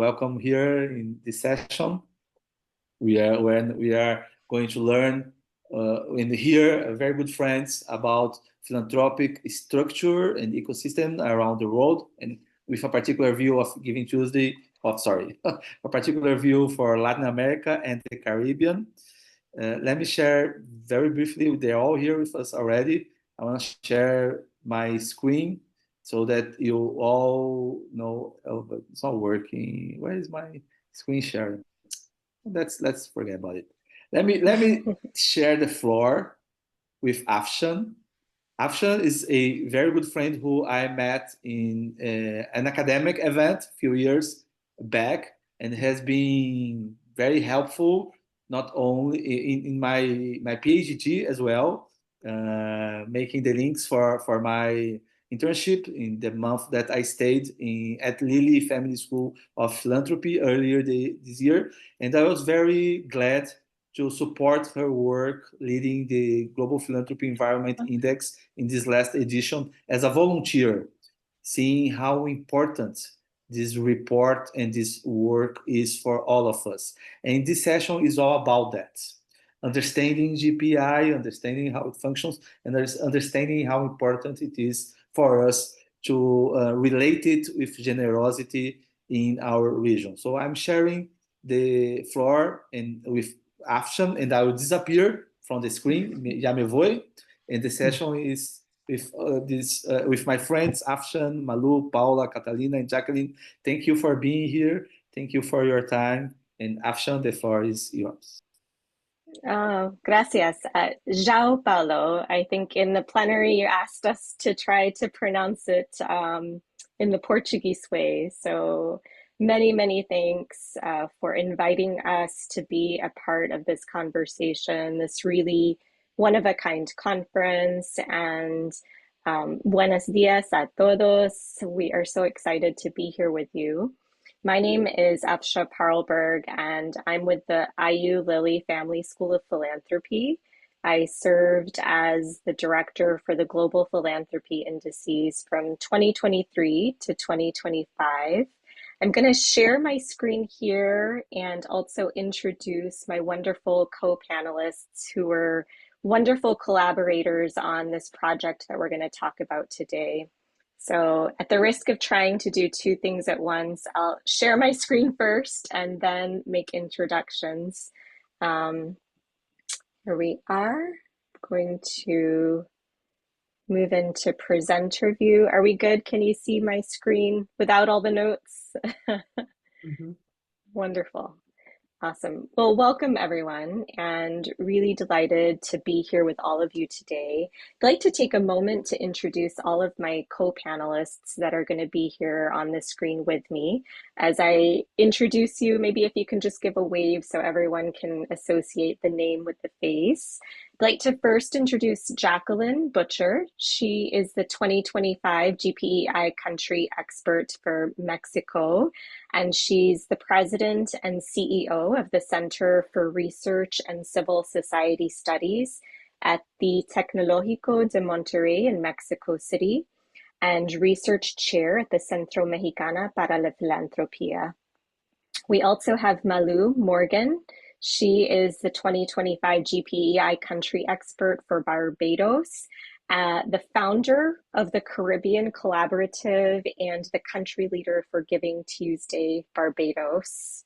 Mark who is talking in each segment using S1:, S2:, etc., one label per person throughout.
S1: welcome here in this session. We are going to learn and hear very good friends about philanthropic structure and ecosystem around the world, and with a particular view of GivingTuesday. A particular view for Latin America and the Caribbean. Let me share very briefly. They're all here with us already. I want to share my screen so that you all know. Oh, but it's not working. Where is my screen sharing? Let's forget about it. Let me share the floor with Afshan. Afshan is a very good friend who I met in an academic event a few years back, and has been very helpful not only in my PhD as well, making the links for my internship in the month that I stayed at Lilly Family School of Philanthropy earlier this year. And I was very glad to support her work leading the Global Philanthropy Environment Index in this last edition as a volunteer, seeing how important this report and this work is for all of us. And this session is all about that. Understanding GPEI, understanding how it functions, and understanding how important it is for us to relate it with generosity in our region. So I'm sharing the floor and with Afshan, and I will disappear from the screen. Ya me voy. And the session is with my friends Afshan, Malou, Paula, Catalina, and Jacqueline. Thank you for being here. Thank you for your time. And Afshan, the floor is yours.
S2: Oh, gracias. João Paulo. I think in the plenary you asked us to try to pronounce it in the Portuguese way. So many thanks for inviting us to be a part of this conversation, this really one-of-a-kind conference. And buenos dias a todos. We are so excited to be here with you. My name is Afshan Paarlberg, and I'm with the IU Lilly Family School of Philanthropy. I served as the director for the Global Philanthropy Indices from 2023 to 2025. I'm going to share my screen here and also introduce my wonderful co-panelists who are wonderful collaborators on this project that we're going to talk about today. So at the risk of trying to do two things at once, I'll share my screen first and then make introductions. Here we are. I'm going to move into presenter view. Are we good? Can you see my screen without all the notes? Mm-hmm. Wonderful. Awesome. Well, welcome everyone, and really delighted to be here with all of you today. I'd like to take a moment to introduce all of my co-panelists that are going to be here on the screen with me. As I introduce you, maybe if you can just give a wave so everyone can associate the name with the face. I'd like to first introduce Jacqueline Butcher. She is the 2025 GPEI country expert for Mexico, and she's the president and CEO of the Center for Research and Civil Society Studies at the Tecnológico de Monterrey in Mexico City, and research chair at the Centro Mexicana para la Filantropía. We also have Malou Morgan. She is the 2025 GPEI country expert for Barbados, the founder of the Caribbean Collaborative, and the country leader for GivingTuesday Barbados.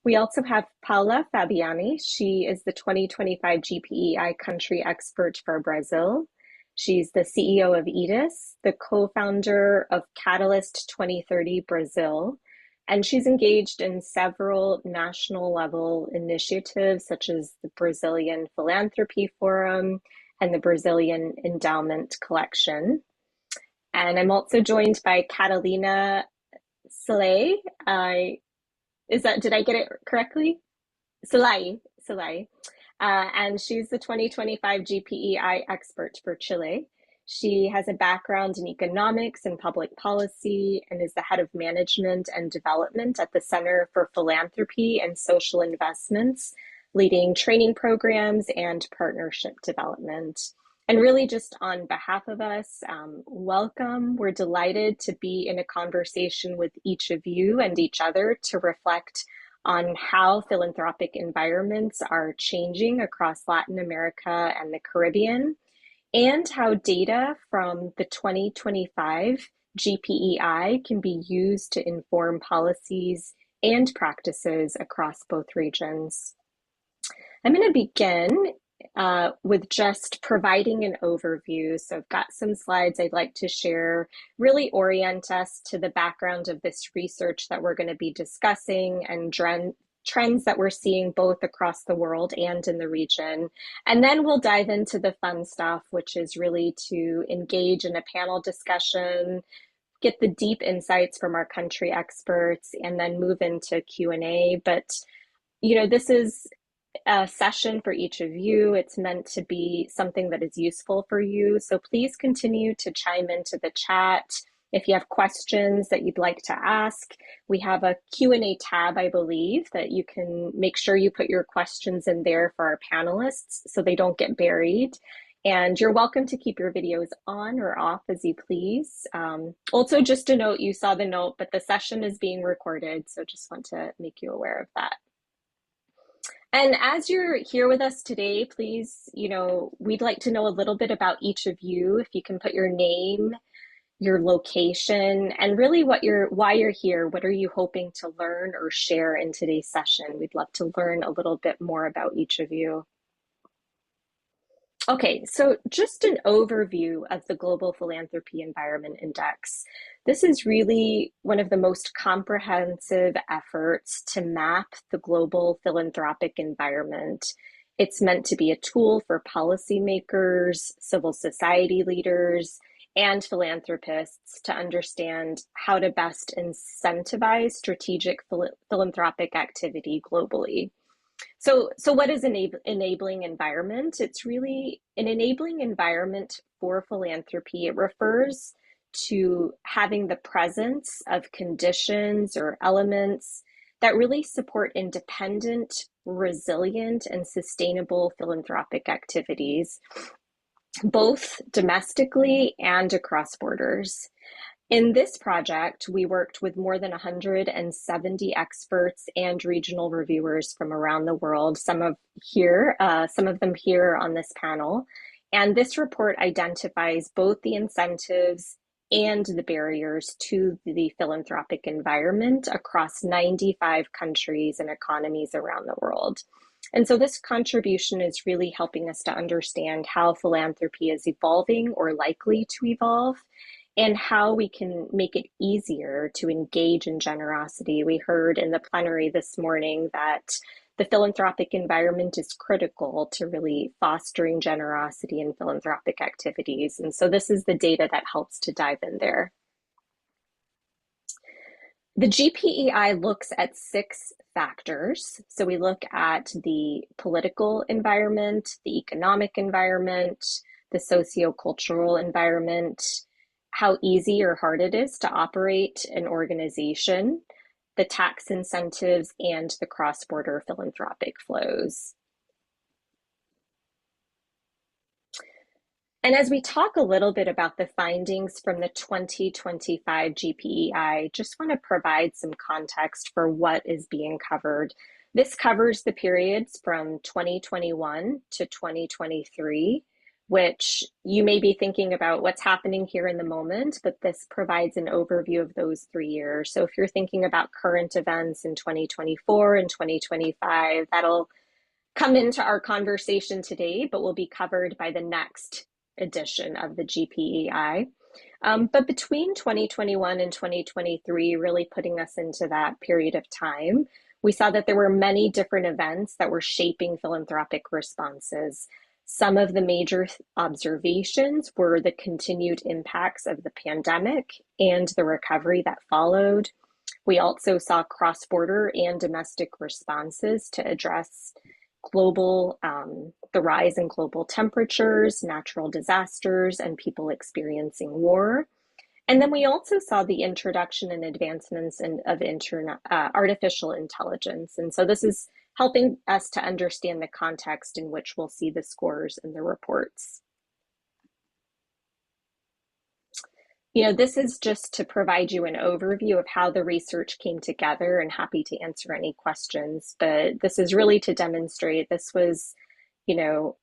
S2: We also have Paula Fabiani. She is the 2025 GPEI country expert for Brazil. She's the CEO of EDIS, the co-founder of Catalyst 2030 Brazil, and she's engaged in several national level initiatives such as the Brazilian Philanthropy Forum and the Brazilian Endowment Collection. And I'm also joined by Catalina Celhay. Did I get it correctly? Celhay. And she's the 2025 GPEI expert for Chile. She has a background in economics and public policy and is the head of management and development at the Center for Philanthropy and Social Investments, leading training programs and partnership development. And really just on behalf of us, welcome. We're delighted to be in a conversation with each of you and each other to reflect on how philanthropic environments are changing across Latin America and the Caribbean, and how data from the 2025 GPEI can be used to inform policies and practices across both regions. I'm going to begin with just providing an overview. So I've got some slides I'd like to share, really orient us to the background of this research that we're going to be discussing and trends that we're seeing both across the world and in the region. And then we'll dive into the fun stuff, which is really to engage in a panel discussion, get the deep insights from our country experts, and then move into Q&A. But, you know, this is a session for each of you. It's meant to be something that is useful for you. So please continue to chime into the chat. If you have questions that you'd like to ask, we have a Q&A tab, I believe, that you can make sure you put your questions in there for our panelists so they don't get buried. And you're welcome to keep your videos on or off as you please. Also, just a note, you saw the note, but the session is being recorded. So just want to make you aware of that. And as you're here with us today, please, you know, we'd like to know a little bit about each of you. If you can put your name, your location, and really why you're here. What are you hoping to learn or share in today's session? We'd love to learn a little bit more about each of you. Okay, so just an overview of the Global Philanthropy Environment Index. This is really one of the most comprehensive efforts to map the global philanthropic environment. It's meant to be a tool for policymakers, civil society leaders, and philanthropists to understand how to best incentivize strategic philanthropic activity globally. So what is enabling environment? It's really an enabling environment for philanthropy. It refers to having the presence of conditions or elements that really support independent, resilient, and sustainable philanthropic activities, both domestically and across borders. In this project, we worked with more than 170 experts and regional reviewers from around the world, some of them here on this panel. And this report identifies both the incentives and the barriers to the philanthropic environment across 95 countries and economies around the world. And so this contribution is really helping us to understand how philanthropy is evolving or likely to evolve, and how we can make it easier to engage in generosity. We heard in the plenary this morning that the philanthropic environment is critical to really fostering generosity in philanthropic activities. And so this is the data that helps to dive in there. The GPEI looks at 6 factors. So we look at the political environment, the economic environment, the socio-cultural environment, how easy or hard it is to operate an organization, the tax incentives, and the cross-border philanthropic flows. And as we talk a little bit about the findings from the 2025 GPEI, just want to provide some context for what is being covered. This covers the periods from 2021 to 2023, which you may be thinking about what's happening here in the moment, but this provides an overview of those 3 years. So if you're thinking about current events in 2024 and 2025, that'll come into our conversation today, but will be covered by the next edition of the GPEI. But between 2021 and 2023, really putting us into that period of time, we saw that there were many different events that were shaping philanthropic responses. Some of the major observations were the continued impacts of the pandemic and the recovery that followed. We also saw cross-border and domestic responses to address the rise in global temperatures, natural disasters, and people experiencing war. And then we also saw the introduction and advancements of artificial intelligence. And so this is helping us to understand the context in which we'll see the scores in the reports. This is just to provide you an overview of how the research came together, and happy to answer any questions. But this is really to demonstrate this was, you know,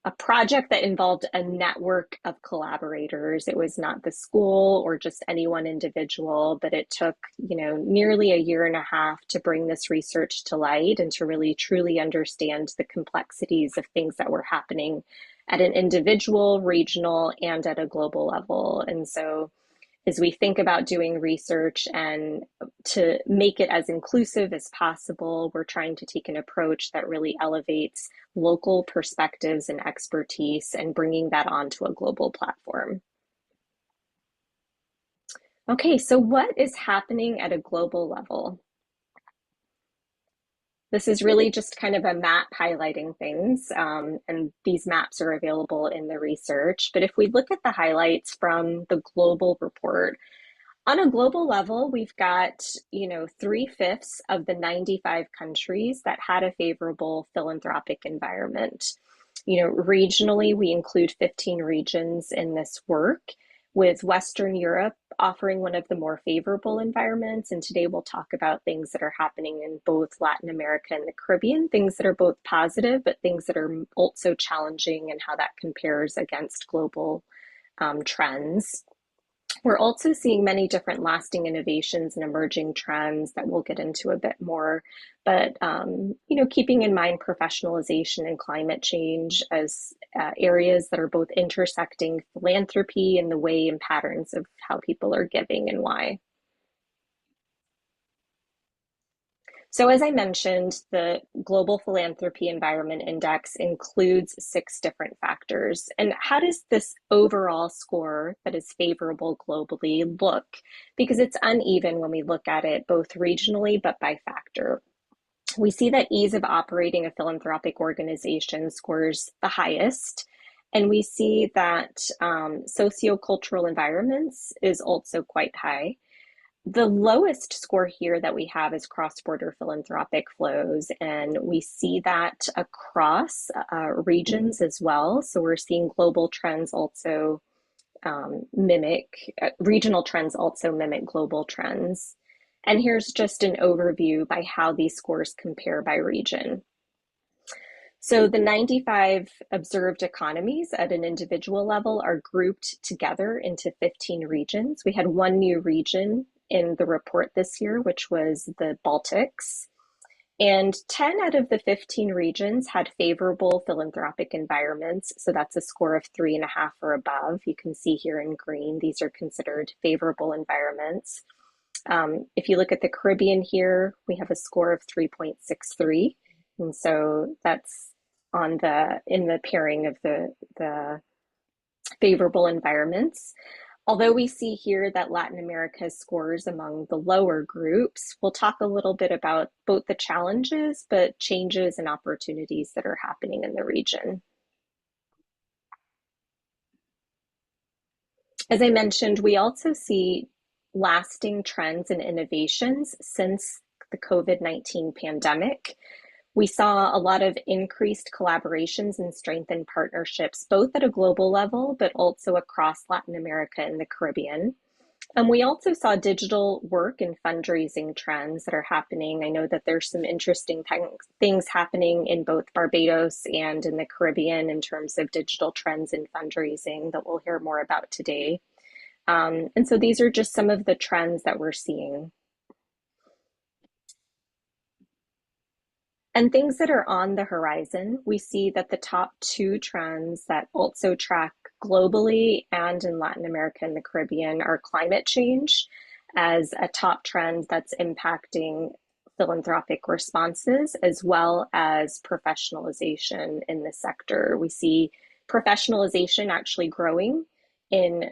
S2: a project that involved a network of collaborators. It was not the school or just any one individual, but it took, nearly a year and a half to bring this research to light and to really truly understand the complexities of things that were happening at an individual, regional, and at a global level. And so as we think about doing research and to make it as inclusive as possible, we're trying to take an approach that really elevates local perspectives and expertise and bringing that onto a global platform. Okay, so what is happening at a global level? This is really just kind of a map highlighting things, and these maps are available in the research. But if we look at the highlights from the global report, on a global level, we've got, 3/5 of the 95 countries that had a favorable philanthropic environment. Regionally, we include 15 regions in this work, with Western Europe offering one of the more favorable environments. And today we'll talk about things that are happening in both Latin America and the Caribbean, things that are both positive, but things that are also challenging, and how that compares against global trends. We're also seeing many different lasting innovations and emerging trends that we'll get into a bit more, but keeping in mind professionalization and climate change as areas that are both intersecting philanthropy and the way and patterns of how people are giving and why. So as I mentioned, the Global Philanthropy Environment Index includes 6 different factors. And how does this overall score that is favorable globally look? Because it's uneven when we look at it both regionally, but by factor. We see that ease of operating a philanthropic organization scores the highest. And we see that sociocultural environments is also quite high. The lowest score here that we have is cross-border philanthropic flows, and we see that across regions as well. So we're seeing global trends also regional trends also mimic global trends. And here's just an overview by how these scores compare by region. So the 95 observed economies at an individual level are grouped together into 15 regions. We had one new region in the report this year, which was the Baltics. And 10 out of the 15 regions had favorable philanthropic environments. So that's a score of 3.5 or above. You can see here in green, these are considered favorable environments. If you look at the Caribbean here, we have a score of 3.63. And so that's in the pairing of the favorable environments. Although we see here that Latin America scores among the lower groups, we'll talk a little bit about both the challenges, but changes and opportunities that are happening in the region. As I mentioned, we also see lasting trends and innovations since the COVID-19 pandemic. We saw a lot of increased collaborations and strengthened partnerships, both at a global level, but also across Latin America and the Caribbean. And we also saw digital work and fundraising trends that are happening. I know that there's some interesting things happening in both Barbados and in the Caribbean in terms of digital trends and fundraising that we'll hear more about today. And so these are just some of the trends that we're seeing. And things that are on the horizon, we see that the top 2 trends that also track globally and in Latin America and the Caribbean are climate change as a top trend that's impacting philanthropic responses, as well as professionalization in the sector. We see professionalization actually growing in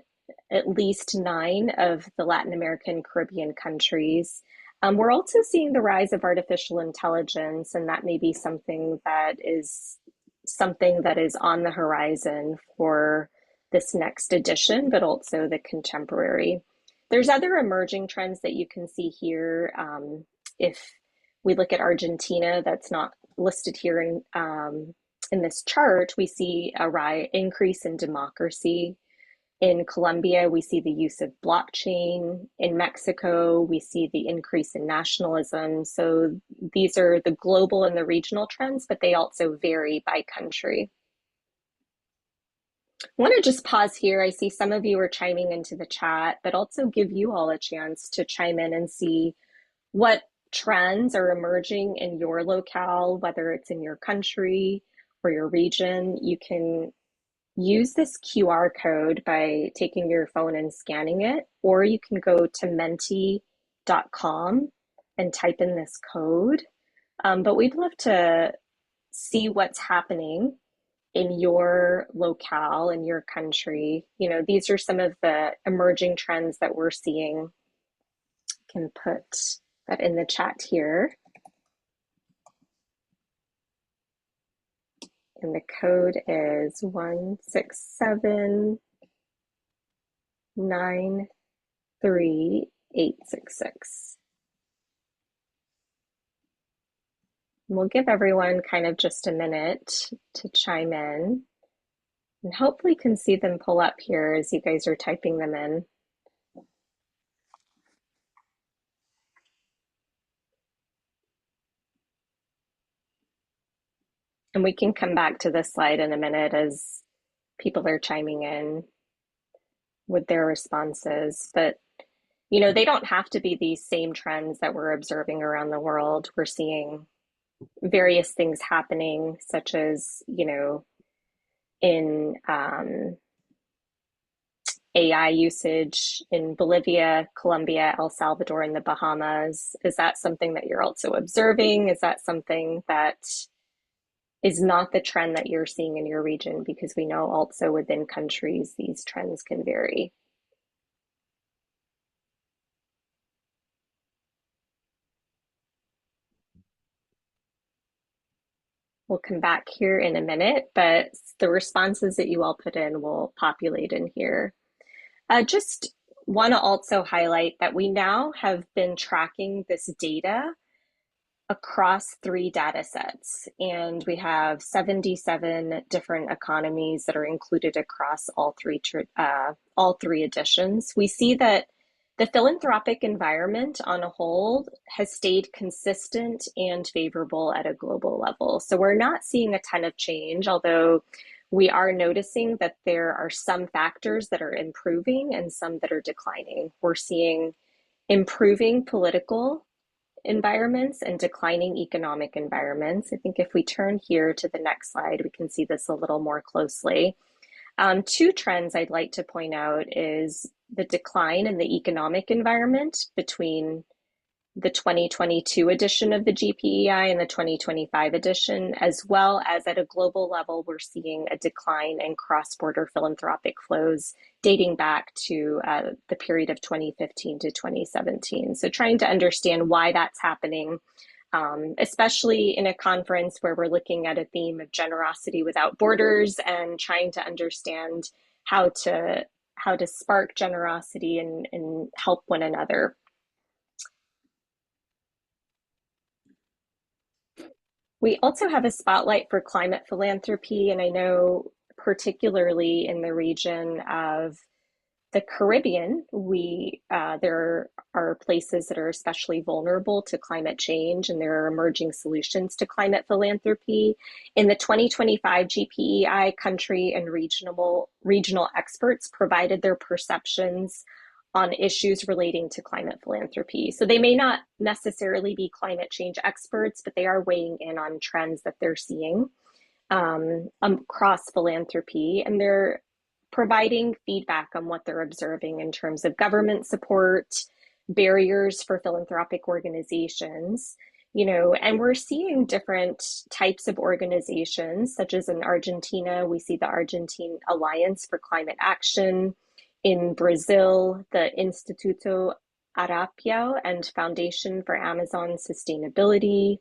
S2: at least 9 of the Latin American Caribbean countries. We're also seeing the rise of artificial intelligence, and that may be something that is on the horizon for this next edition, but also the contemporary. There's other emerging trends that you can see here. If we look at Argentina, that's not listed here in this chart, we see a increase in democracy. In Colombia, we see the use of blockchain. In Mexico, we see the increase in nationalism. So these are the global and the regional trends, but they also vary by country. I want to just pause here. I see some of you are chiming into the chat, but also give you all a chance to chime in and see what trends are emerging in your locale, whether it's in your country or your region. You can use this QR code by taking your phone and scanning it, or you can go to menti.com and type in this code. But we'd love to see what's happening in your locale, in your country. You know, these are some of the emerging trends that we're seeing. I can put that in the chat here. And the code is 167-93866. We'll give everyone kind of just a minute to chime in, and hopefully can see them pull up here as you guys are typing them in. And we can come back to this slide in a minute as people are chiming in with their responses. But, you know, they don't have to be these same trends that we're observing around the world. We're seeing various things happening, such as, you know, in AI usage in Bolivia, Colombia, El Salvador, and the Bahamas. Is that something that you're also observing? Is that something that is not the trend that you're seeing in your region? Because we know also within countries, these trends can vary. We'll come back here in a minute, but the responses that you all put in will populate in here. Just want to also highlight that we now have been tracking this data across 3 data sets, and we have 77 different economies that are included across all three editions. We see that the philanthropic environment on a whole has stayed consistent and favorable at a global level. So we're not seeing a ton of change, although we are noticing that there are some factors that are improving and some that are declining. We're seeing improving political environments and declining economic environments. I think if we turn here to the next slide, we can see this a little more closely. 2 trends I'd like to point out is the decline in the economic environment between the 2022 edition of the GPEI and the 2025 edition, as well as at a global level, we're seeing a decline in cross-border philanthropic flows dating back to the period of 2015 to 2017. So trying to understand why that's happening, especially in a conference where we're looking at a theme of generosity without borders and trying to understand how to spark generosity and help one another. We also have a spotlight for climate philanthropy, and I know particularly in the region of the Caribbean, there are places that are especially vulnerable to climate change, and there are emerging solutions to climate philanthropy. In the 2025 GPEI, country and regional experts provided their perceptions on issues relating to climate philanthropy. So they may not necessarily be climate change experts, but they are weighing in on trends that they're seeing across philanthropy, and they're providing feedback on what they're observing in terms of government support, barriers for philanthropic organizations, you know, and we're seeing different types of organizations, such as in Argentina, we see the Argentine Alliance for Climate Action. In Brazil, the Instituto Arapio and Foundation for Amazon Sustainability.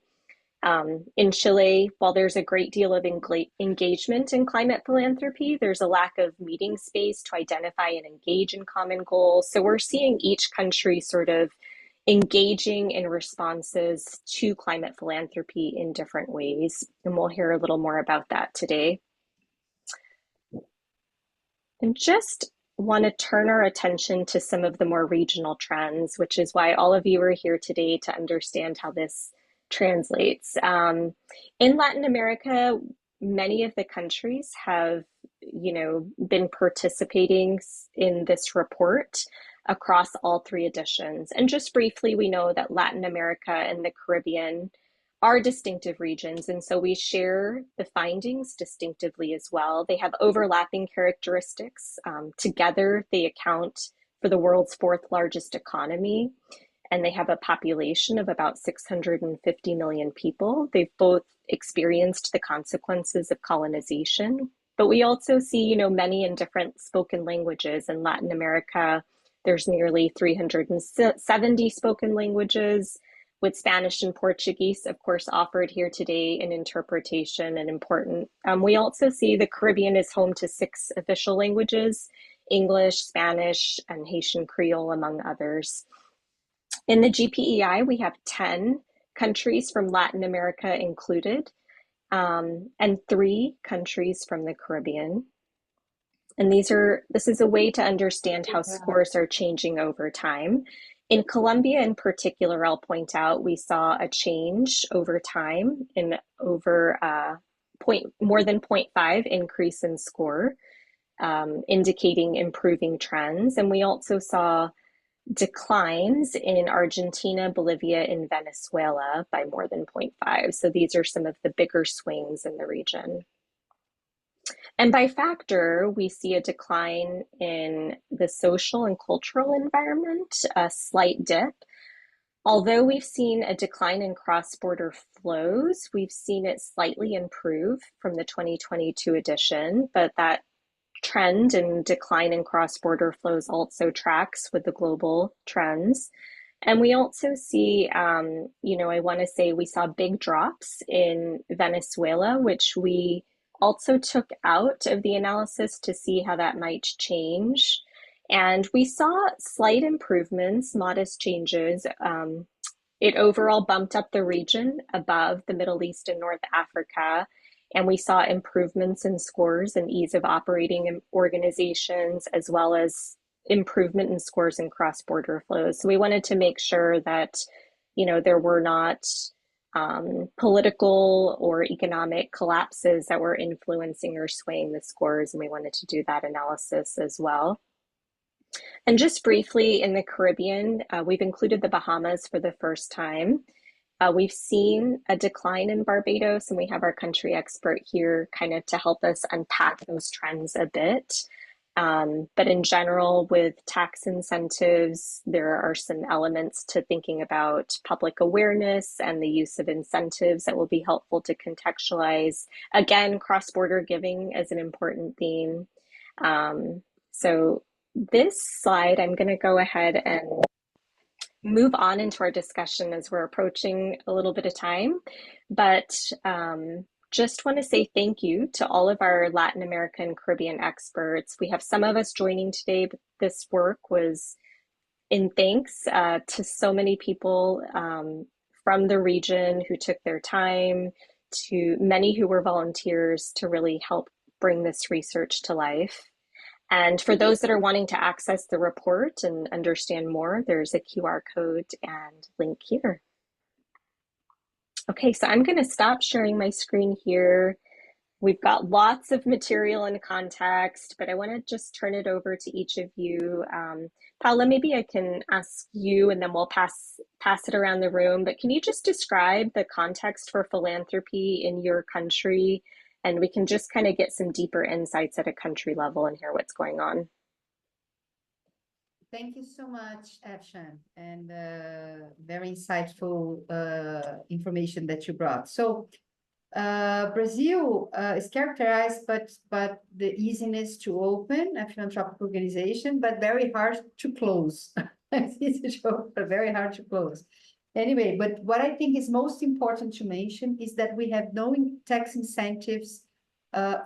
S2: In Chile, while there's a great deal of engagement in climate philanthropy, there's a lack of meeting space to identify and engage in common goals. So we're seeing each country sort of engaging in responses to climate philanthropy in different ways. And we'll hear a little more about that today. And just want to turn our attention to some of the more regional trends, which is why all of you are here today to understand how this translates. In Latin America, many of the countries have, been participating in this report across all three editions. And just briefly, we know that Latin America and the Caribbean are distinctive regions, and so we share the findings distinctively as well. They have overlapping characteristics. Together, they account for the world's fourth largest economy, and they have a population of about 650 million people. They've both experienced the consequences of colonization, but we also see, many in different spoken languages. In Latin America, there's nearly 370 spoken languages, with Spanish and Portuguese, of course, offered here today in interpretation and important. We also see the Caribbean is home to 6 official languages: English, Spanish, and Haitian Creole, among others. In the GPEI, we have 10 countries from Latin America included, and 3 countries from the Caribbean. And this is a way to understand how scores are changing over time. In Colombia in particular, I'll point out, we saw a change over time in over more than 0.5 increase in score, indicating improving trends. And we also saw declines in Argentina, Bolivia, and Venezuela by more than 0.5. So these are some of the bigger swings in the region. And by factor, we see a decline in the social and cultural environment, a slight dip. Although we've seen a decline in cross-border flows, we've seen it slightly improve from the 2022 edition, but that trend and decline in cross-border flows also tracks with the global trends. And we also see, I want to say we saw big drops in Venezuela, which we also took out of the analysis to see how that might change. And we saw slight improvements, modest changes. It overall bumped up the region above the Middle East and North Africa. And we saw improvements in scores and ease of operating in organizations, as well as improvement in scores in cross-border flows. So we wanted to make sure that, there were not political or economic collapses that were influencing or swaying the scores, and we wanted to do that analysis as well. And just briefly, in the Caribbean, we've included the Bahamas for the first time. We've seen a decline in Barbados, and we have our country expert here kind of to help us unpack those trends a bit. But in general, with tax incentives, there are some elements to thinking about public awareness and the use of incentives that will be helpful to contextualize. Again, cross-border giving is an important theme. So this slide, I'm going to go ahead and move on into our discussion as we're approaching a little bit of time. But just want to say thank you to all of our Latin American Caribbean experts. We have some of us joining today, but this work was in thanks to so many people from the region who took their time, to many who were volunteers to really help bring this research to life. And for those that are wanting to access the report and understand more, there's a QR code and link here. Okay, so I'm going to stop sharing my screen here. We've got lots of material and context, but I want to just turn it over to each of you. Paula, maybe I can ask you and then we'll pass it around the room, but can you just describe the context for philanthropy in your country? And we can just kind of get some deeper insights at a country level and hear what's going on.
S3: Thank you so much, Afshan, and very insightful information that you brought. So Brazil is characterized by the easiness to open a philanthropic organization, but very hard to close. It's easy to open, but very hard to close. Anyway, but what I think is most important to mention is that we have no tax incentives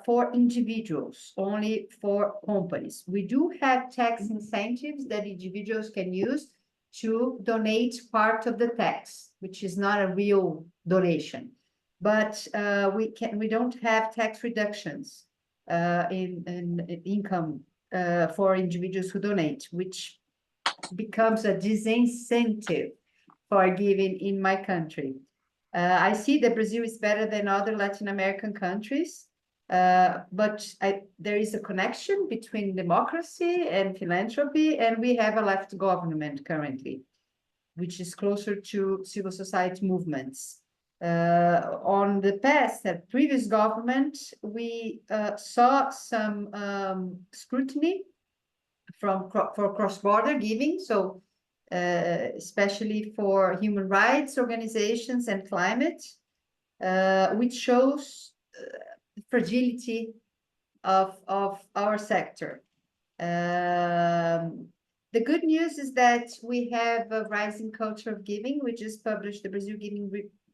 S3: for individuals, only for companies. We do have tax incentives that individuals can use to donate part of the tax, which is not a real donation. But we don't have tax reductions in income for individuals who donate, which becomes a disincentive for giving in my country. I see that Brazil is better than other Latin American countries, but there is a connection between democracy and philanthropy, and we have a left government currently, which is closer to civil society movements. On the past, the previous government, we saw some scrutiny for cross-border giving, so especially for human rights organizations and climate, which shows fragility of our sector. The good news is that we have a rising culture of giving. We just published the Brazil Giving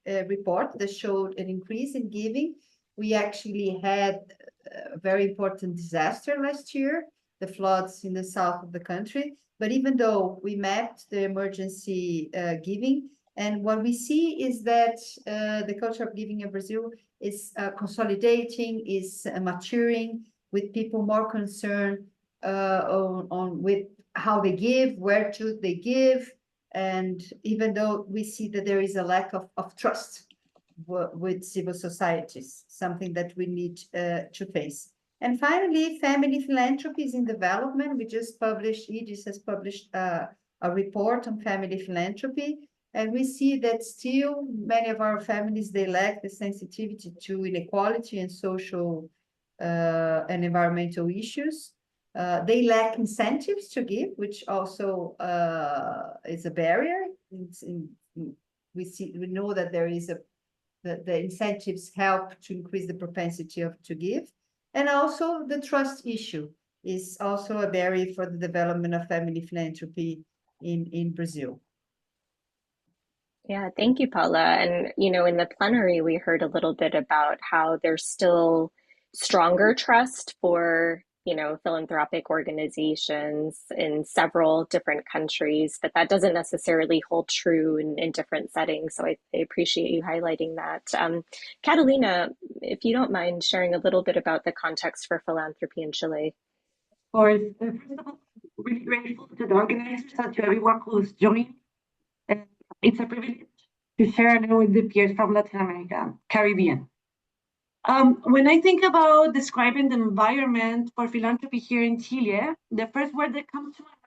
S3: report that showed an increase in giving. We actually had a very important disaster last year, the floods in the south of the country. But even though we mapped the emergency giving, and what we see is that the culture of giving in Brazil is consolidating, is maturing, with people more concerned with how they give, where to they give, and even though we see that there is a lack of trust with civil societies, something that we need to face. And finally, family philanthropy is in development. We just published, IDIS has published a report on family philanthropy, and we see that still many of our families, they lack the sensitivity to inequality and social and environmental issues. They lack incentives to give, which also is a barrier. We know that there is the incentives help to increase the propensity to give. And also the trust issue is also a barrier for the development of family philanthropy in Brazil.
S2: Yeah, thank you, Paula. And, you know, in the plenary, we heard a little bit about how there's still stronger trust for, you know, philanthropic organizations in several different countries, but that doesn't necessarily hold true in different settings. So I appreciate you highlighting that. Catalina, if you don't mind sharing a little bit about the context for philanthropy in Chile.
S4: Of course, first of all, really grateful to the organizers and to everyone who's joined. It's a privilege to share with the peers from Latin America, Caribbean. When I think about describing the environment for philanthropy here in Chile, the first word that comes to mind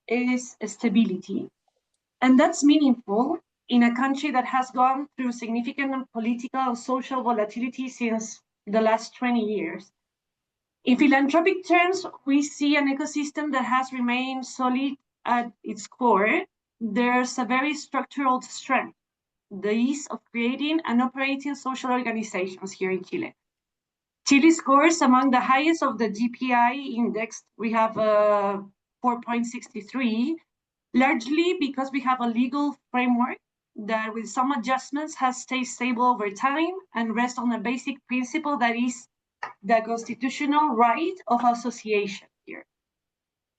S4: is stability. And that's meaningful in a country that has gone through significant political and social volatility since the last 20 years. In philanthropic terms, we see an ecosystem that has remained solid at its core. There's a very structural strength, the ease of creating and operating social organizations here in Chile. Chile scores among the highest of the GPEI index. We have 4.63, largely because we have a legal framework that with some adjustments has stayed stable over time and rests on a basic principle that is the constitutional right of association here.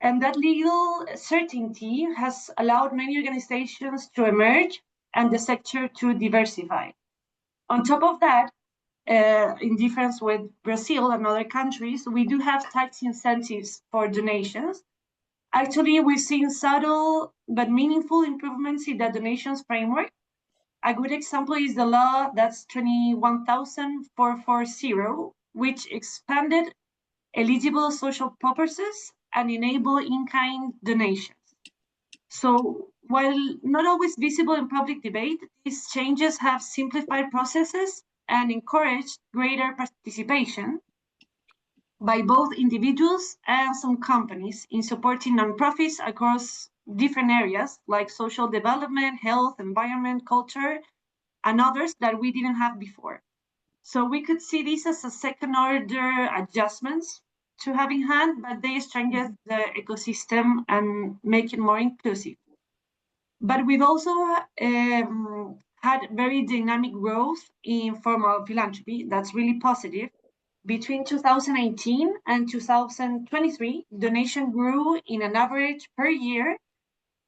S4: And that legal certainty has allowed many organizations to emerge and the sector to diversify. On top of that, in difference with Brazil and other countries, we do have tax incentives for donations. Actually, we've seen subtle but meaningful improvements in the donations framework. A good example is the law that's 21,440, which expanded eligible social purposes and enable in-kind donations. So while not always visible in public debate, these changes have simplified processes and encouraged greater participation by both individuals and some companies in supporting nonprofits across different areas like social development, health, environment, culture, and others that we didn't have before. So we could see this as a second order adjustments to have in hand, but they strengthen the ecosystem and make it more inclusive. But we've also had very dynamic growth in formal philanthropy. That's really positive. Between 2018 and 2023, donation grew in an average per year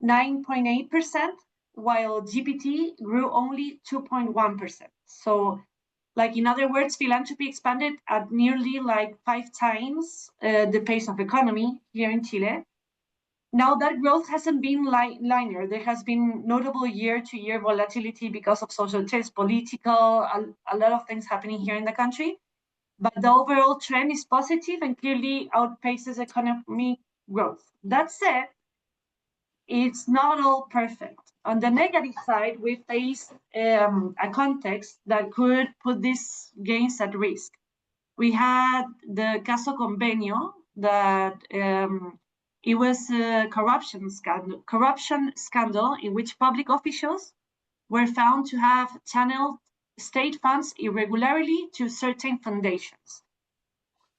S4: 9.8%, while GPT grew only 2.1%. So Like, in other words, philanthropy expanded at nearly like 5 times the pace of economy here in Chile. Now, that growth hasn't been linear. There has been notable year-to-year volatility because of social change, political, a lot of things happening here in the country. But the overall trend is positive and clearly outpaces economic growth. That said, it's not all perfect. On the negative side, we face a context that could put these gains at risk. We had the Caso Convenio, that it was a corruption scandal in which public officials were found to have channeled state funds irregularly to certain foundations.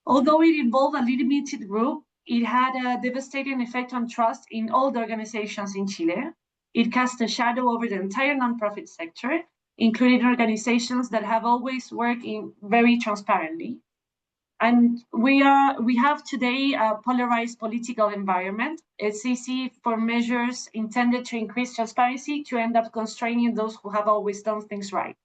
S4: Although it involved a limited group, it had a devastating effect on trust in all the organizations in Chile. It cast a shadow over the entire nonprofit sector, including organizations that have always worked very transparently. And we have today a polarized political environment. It's easy for measures intended to increase transparency to end up constraining those who have always done things right.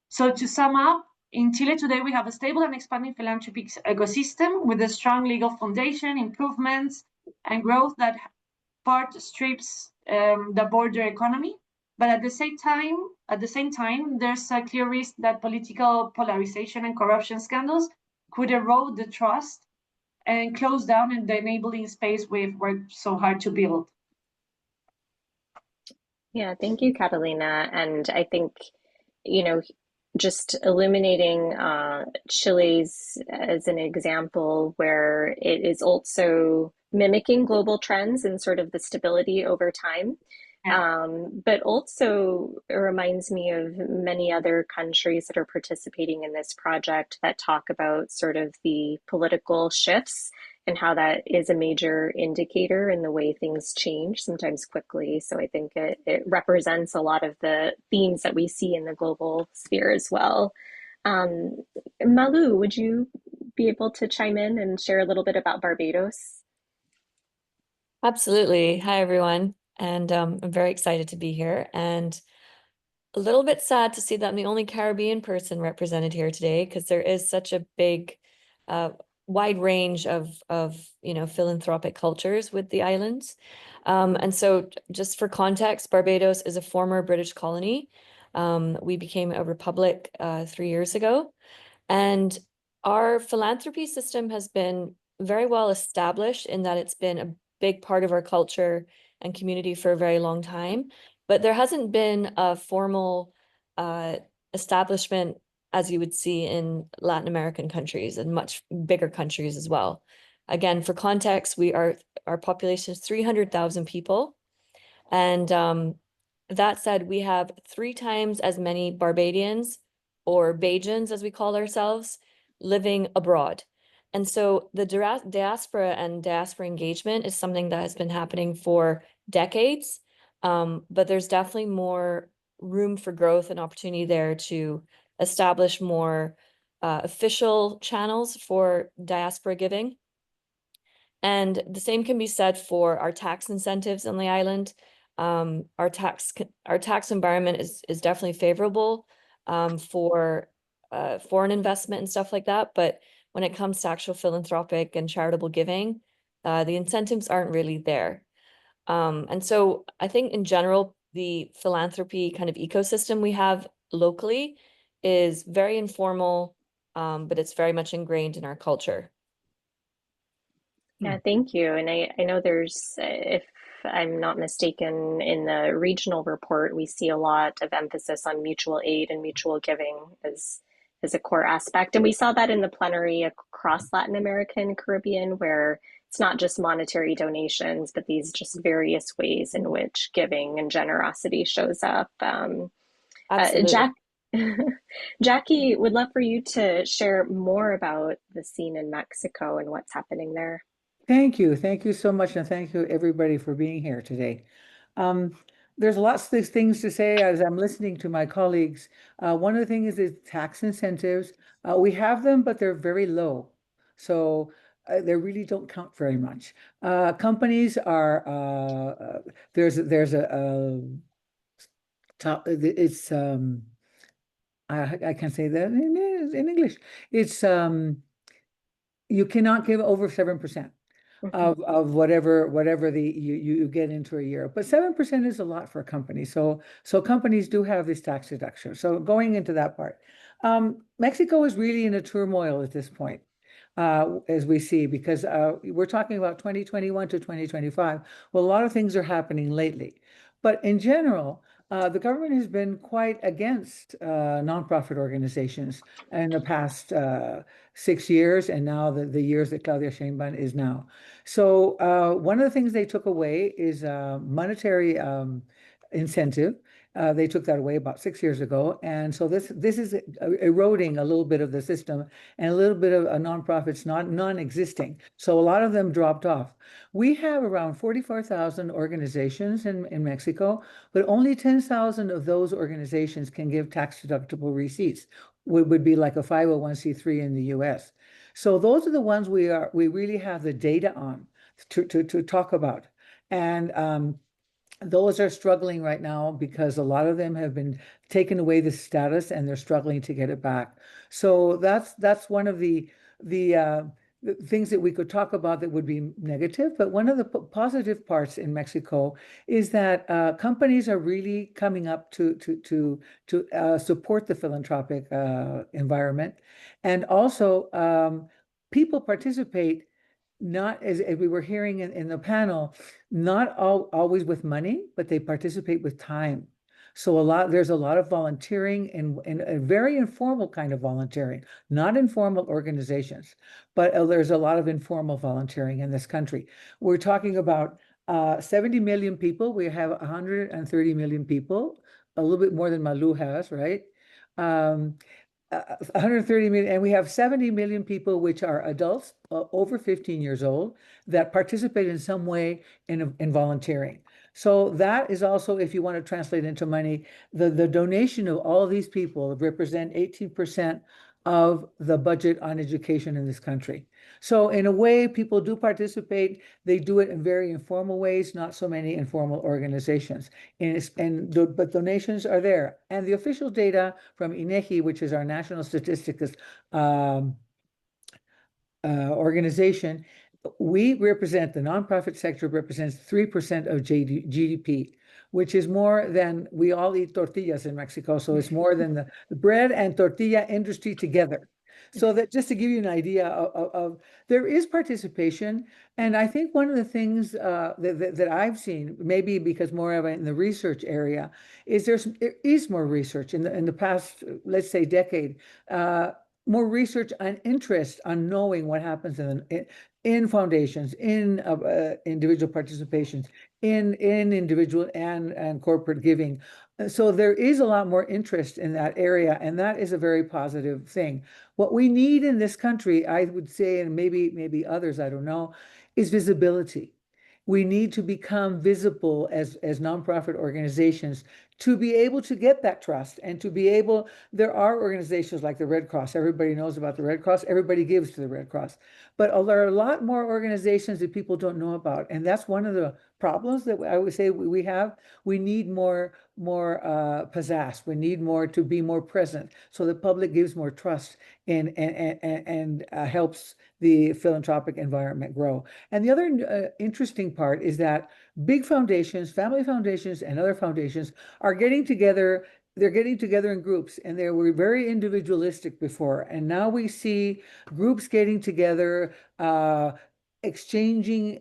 S4: So to sum up, in Chile today, we have a stable and expanding philanthropic ecosystem with a strong legal foundation, improvements, and growth that part strips the border economy. But at the same time, there's a clear risk that political polarization and corruption scandals could erode the trust and close down the enabling space we've worked so hard to build.
S2: Yeah, thank you, Catalina. And I think, just illuminating Chile's as an example where it is also mimicking global trends and sort of the stability over time. But also it reminds me of many other countries that are participating in this project that talk about sort of the political shifts and how that is a major indicator in the way things change, sometimes quickly. So I think it represents a lot of the themes that we see in the global sphere as well. Malou, would you be able to chime in and share a little bit about Barbados?
S5: Absolutely. Hi, everyone. And I'm very excited to be here, and a little bit sad to see that I'm the only Caribbean person represented here today, because there is such a big, wide range of philanthropic cultures with the islands. And so just for context, Barbados is a former British colony. We became a republic 3 years ago, and our philanthropy system has been very well established in that it's been a big part of our culture and community for a very long time, but there hasn't been a formal establishment as you would see in Latin American countries and much bigger countries as well. Again, for context, our population is 300,000 people, and that said, we have 3 times as many Barbadians, or Bajans as we call ourselves, living abroad. And so the diaspora and diaspora engagement is something that has been happening for decades, but there's definitely more room for growth and opportunity there to establish more official channels for diaspora giving. And the same can be said for our tax incentives on the island. Our tax environment is definitely favorable for foreign investment and stuff like that, but when it comes to actual philanthropic and charitable giving, the incentives aren't really there. And so I think in general, the philanthropy kind of ecosystem we have locally is very informal, but it's very much ingrained in our culture.
S2: Yeah, thank you. And I know there's, if I'm not mistaken, in the regional report, we see a lot of emphasis on mutual aid and mutual giving as a core aspect. And we saw that in the plenary across Latin America and Caribbean, where it's not just monetary donations, but these just various ways in which giving and generosity shows up. Jackie, would love for you to share more about the scene in Mexico and what's happening there.
S6: Thank you. Thank you so much. And thank you everybody for being here today. There's lots of things to say as I'm listening to my colleagues. One of the things is tax incentives. We have them, but they're very low. So they really don't count very much. Companies are, there's a top, it's, I can say that in English. It's you cannot give over 7% of whatever you get into a year. But 7% is a lot for a company. So companies do have this tax deduction. So going into that part, Mexico is really in a turmoil at this point. As we see, because we're talking about 2021 to 2025. Well, a lot of things are happening lately. But in general, the government has been quite against nonprofit organizations in the past 6 years, and now the years that Claudia Sheinbaum is now. So one of the things they took away is monetary incentive. They took that away about 6 years ago. And so this is eroding a little bit of the system, and a little bit of nonprofits non-existing. So a lot of them dropped off. We have around 44,000 organizations in Mexico, but only 10,000 of those organizations can give tax deductible receipts, would be like a 501c3 in the US. So those are the ones we really have the data on to talk about. And those are struggling right now because a lot of them have been taken away the status and they're struggling to get it back. So that's one of the things that we could talk about that would be negative. But one of the positive parts in Mexico is that companies are really coming up to support the philanthropic environment, and also people participate, not as we were hearing in the panel, not always with money, but they participate with time. So there's a lot of volunteering in a very informal kind of volunteering, not informal organizations, but there's a lot of informal volunteering in this country. We're talking about 70 million people. We have 130 million people, a little bit more than Malou has, right? 130 million, and we have 70 million people, which are adults over 15 years old, that participate in some way in volunteering. So that is also, if you want to translate into money, the donation of all of these people represent 18% of the budget on education in this country. So in a way, people do participate. They do it in very informal ways, not so many informal organizations. But donations are there. And the official data from INEGI, which is our national statistics organization, we represent, the nonprofit sector represents 3% of GDP, which is more than, we all eat tortillas in Mexico, so it's more than the bread and tortilla industry together. So that, just to give you an idea of there is participation. And I think one of the things that I've seen, maybe because more of it in the research area, is there is more research in the past, let's say, decade, more research and interest on knowing what happens in foundations, in individual participations, in individual and corporate giving. So there is a lot more interest in that area, and that is a very positive thing. What we need in this country, I would say, and maybe others, I don't know, is visibility. We need to become visible as nonprofit organizations to be able to get that trust, and to be able, there are organizations like the Red Cross. Everybody knows about the Red Cross. Everybody gives to the Red Cross. But there are a lot more organizations that people don't know about. And that's one of the problems that I would say we have. We need more pizzazz. We need more to be more present, so the public gives more trust and helps the philanthropic environment grow. And the other interesting part is that big foundations, family foundations, and other foundations are getting together. They're getting together in groups, and they were very individualistic before. And now we see groups getting together, exchanging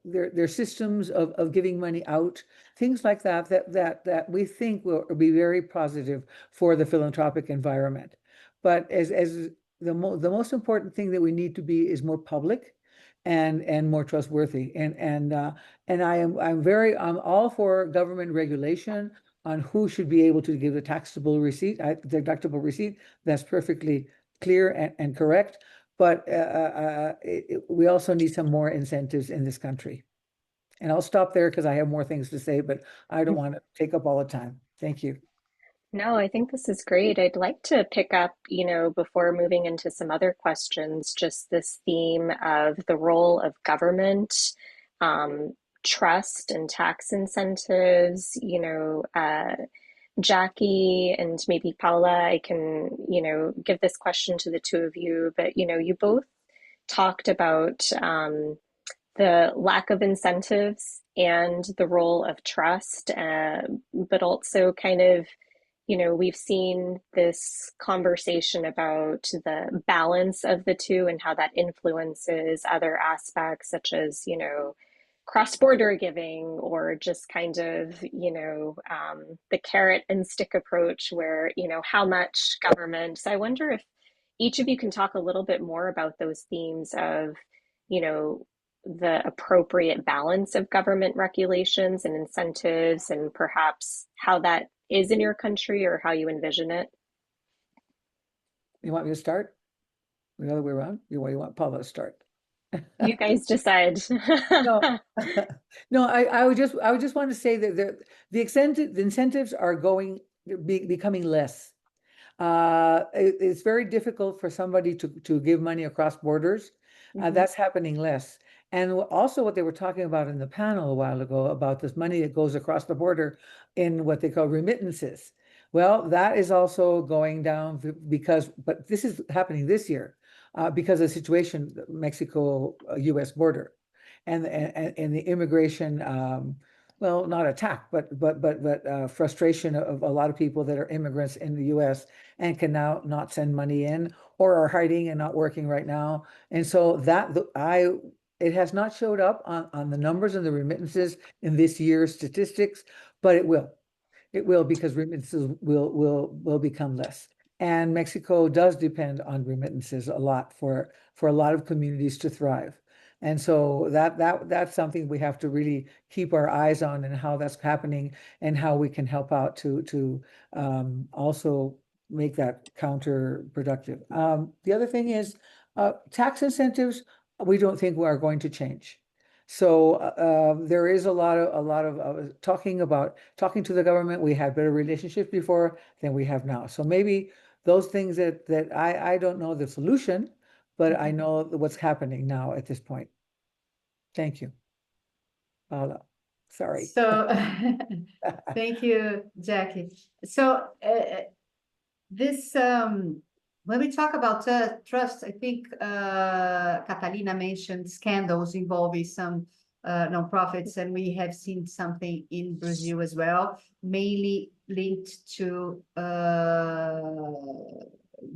S6: their systems of giving money out, things like that we think will be very positive for the philanthropic environment. But as the most important thing that we need to be is more public and more trustworthy. And I'm all for government regulation on who should be able to give a taxable receipt, deductible receipt. That's perfectly clear and correct. But we also need some more incentives in this country. And I'll stop there because I have more things to say, but I don't want to take up all the time. Thank you.
S2: No, I think this is great. I'd like to pick up, before moving into some other questions, just this theme of the role of government, trust and tax incentives, Jackie and maybe Paula, I can, give this question to the two of you, but, you both talked about the lack of incentives and the role of trust, but also kind of, we've seen this conversation about the balance of the two and how that influences other aspects, such as, cross-border giving, or just kind of, the carrot and stick approach where, how much government. So I wonder if each of you can talk a little bit more about those themes of, the appropriate balance of government regulations and incentives, and perhaps how that is in your country or how you envision it.
S6: You want me to start? The other way around? You want Paula to start?
S2: You guys decide.
S6: No, no. I would just want to say that the incentives are becoming less. It's very difficult for somebody to give money across borders. That's happening less. And also what they were talking about in the panel a while ago about this money that goes across the border in what they call remittances. Well, that is also going down but this is happening this year because of the situation, Mexico-US border and the immigration, well, not attack, but frustration of a lot of people that are immigrants in the US and can now not send money in or are hiding and not working right now. And so it has not showed up on the numbers and the remittances in this year's statistics, but it will. It will, because remittances will become less. And Mexico does depend on remittances a lot for a lot of communities to thrive. And so that's something we have to really keep our eyes on, and how that's happening and how we can help out to also make that counterproductive. The other thing is tax incentives, we don't think we are going to change. So there is a lot of talking to the government. We had better relationships before than we have now. So maybe those things that I don't know the solution, but I know what's happening now at this point. Thank you. Paula, sorry.
S3: So thank you, Jackie. So this when we talk about trust, I think Catalina mentioned scandals involving some nonprofits, and we have seen something in Brazil as well, mainly linked to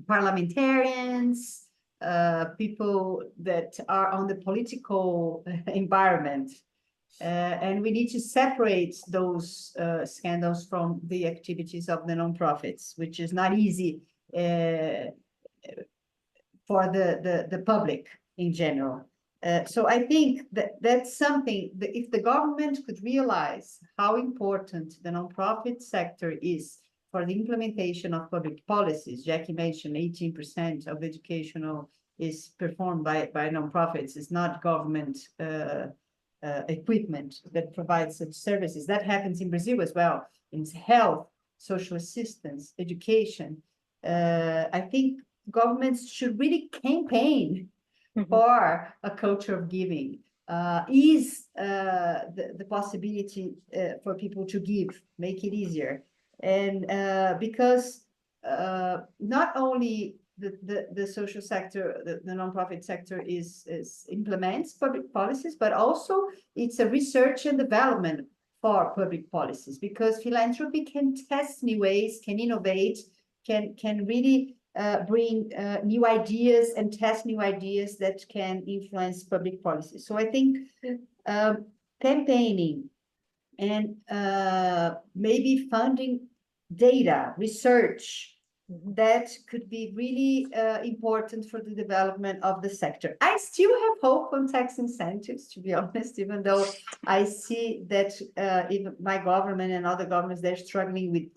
S3: parliamentarians, people that are on the political environment. And we need to separate those scandals from the activities of the nonprofits, which is not easy for the public in general. So I think that's something that if the government could realize how important the nonprofit sector is for the implementation of public policies. Jackie mentioned 18% of educational is performed by nonprofits. It's not government equipment that provides such services. That happens in Brazil as well, in health, social assistance, education. I think governments should really campaign for a culture of giving. Ease the possibility for people to give, make it easier. And because not only the social sector, the nonprofit sector implements public policies, but also it's a research and development for public policies, because philanthropy can test new ways, can innovate, can really bring new ideas and test new ideas that can influence public policy. So I think campaigning and maybe funding data, research, that could be really important for the development of the sector. I still have hope on tax incentives, to be honest, even though I see that even my government and other governments, they're struggling with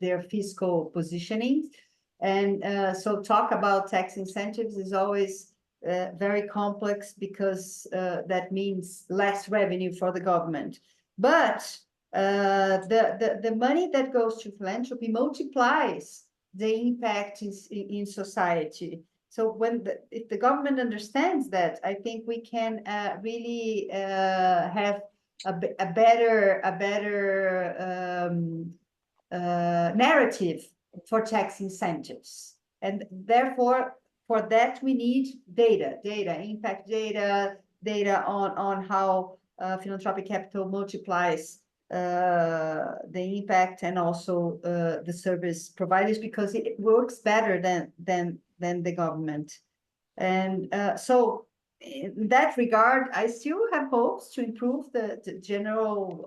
S3: their fiscal positioning. And so talk about tax incentives is always very complex, because that means less revenue for the government. But the money that goes to philanthropy multiplies the impact in society. So if the government understands that, I think we can really have a better narrative for tax incentives. And therefore, for that, we need data, impact data, data on how philanthropic capital multiplies the impact and also the service providers, because it works better than the government. And so in that regard, I still have hopes to improve the general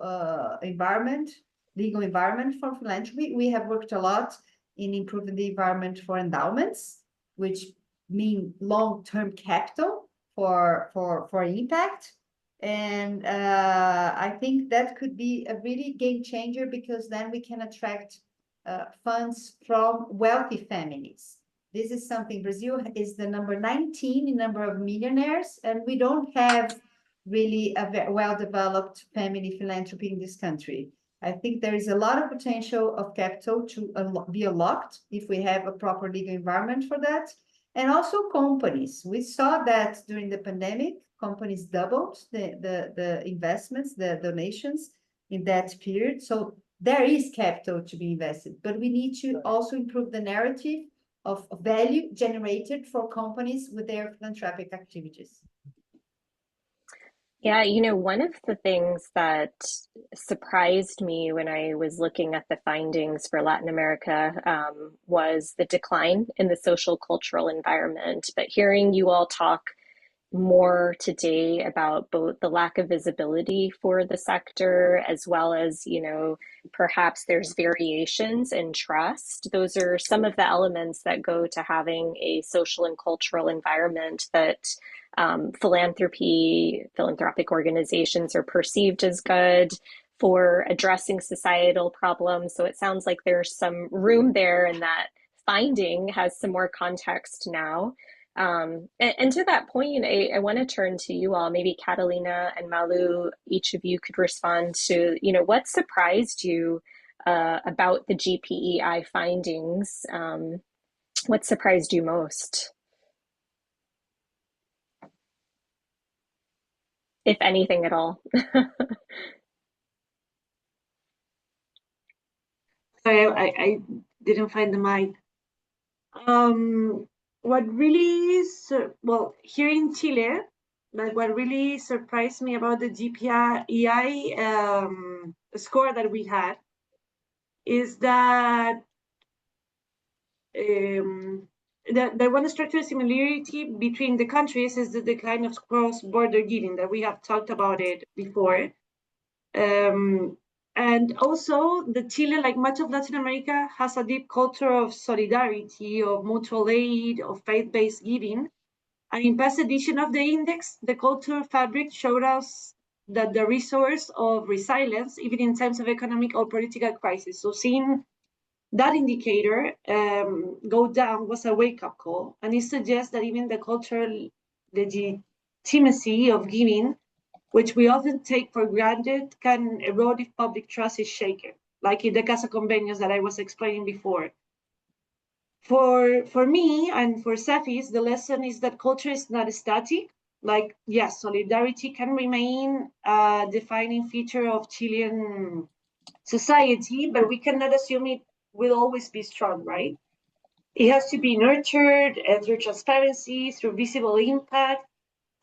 S3: legal environment for philanthropy. We have worked a lot in improving the environment for endowments, which mean long-term capital for impact. And I think that could be a really game changer, because then we can attract funds from wealthy families. This is something, Brazil is the number 19 in number of millionaires, and we don't have really a well-developed family philanthropy in this country. I think there is a lot of potential of capital to be unlocked if we have a proper legal environment for that. And also companies. We saw that during the pandemic, companies doubled the investments, the donations in that period. So there is capital to be invested, but we need to also improve the narrative of value generated for companies with their philanthropic activities.
S2: Yeah, you know, one of the things that surprised me when I was looking at the findings for Latin America was the decline in the social cultural environment. But hearing you all talk more today about both the lack of visibility for the sector, as well as, you know, perhaps there's variations in trust. Those are some of the elements that go to having a social and cultural environment that philanthropic organizations are perceived as good for addressing societal problems. So it sounds like there's some room there, and that finding has some more context now. And to that point, I want to turn to you all, maybe Catalina and Malou, each of you could respond to, you know, what surprised you about the GPEI findings? What surprised you most? If anything at all.
S4: Sorry, I didn't find the mic. What really, well, here in Chile, like what really surprised me about the GPEI score that we had is that the one structural similarity between the countries is the decline of cross-border giving, that we have talked about it before. And also, the Chile, like much of Latin America, has a deep culture of solidarity, of mutual aid, of faith-based giving. And in past edition of the index, the cultural fabric showed us that the resource of resilience, even in times of economic or political crisis. So seeing that indicator go down was a wake-up call. And it suggests that even the cultural legitimacy of giving, which we often take for granted, can erode if public trust is shaken, like in the Casa Convenios that I was explaining before. For me and for CEFIS, the lesson is that culture is not static. Like, yes, solidarity can remain a defining feature of Chilean society, but we cannot assume it will always be strong, right? It has to be nurtured through transparency, through visible impact,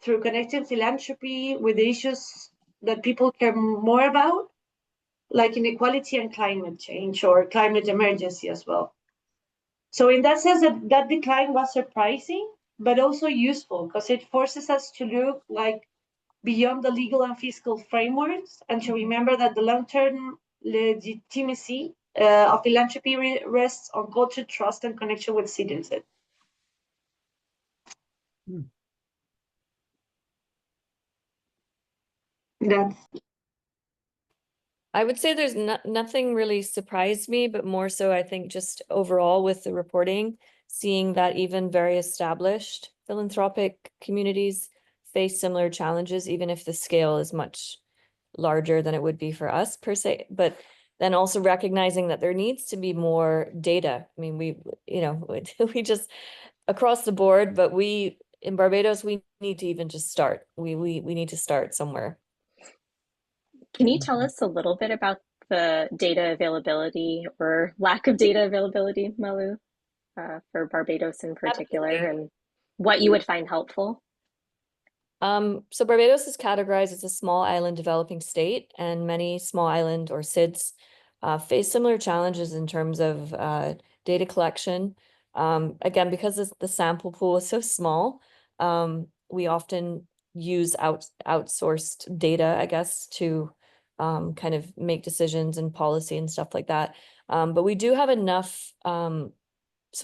S4: through connecting philanthropy with the issues that people care more about, like inequality and climate change, or climate emergency as well. So in that sense, that decline was surprising, but also useful, because it forces us to look like beyond the legal and fiscal frameworks, and to remember that the long-term legitimacy of philanthropy rests on culture, trust, and connection with citizens. That's
S5: I would say there's nothing really surprised me, but more so I think just overall with the reporting, seeing that even very established philanthropic communities face similar challenges, even if the scale is much larger than it would be for us per se. But then also recognizing that there needs to be more data. I mean, we we just across the board, but we in Barbados, we need to even just start. We need to start somewhere.
S2: Can you tell us a little bit about the data availability or lack of data availability, Malou, for Barbados in particular,
S5: Absolutely.
S2: and what you would find helpful?
S5: So Barbados is categorized as a small island developing state, and many small island or SIDS face similar challenges in terms of data collection. Again, because the sample pool is so small, we often use outsourced data, I guess, to kind of make decisions and policy and stuff like that. But we do have enough, so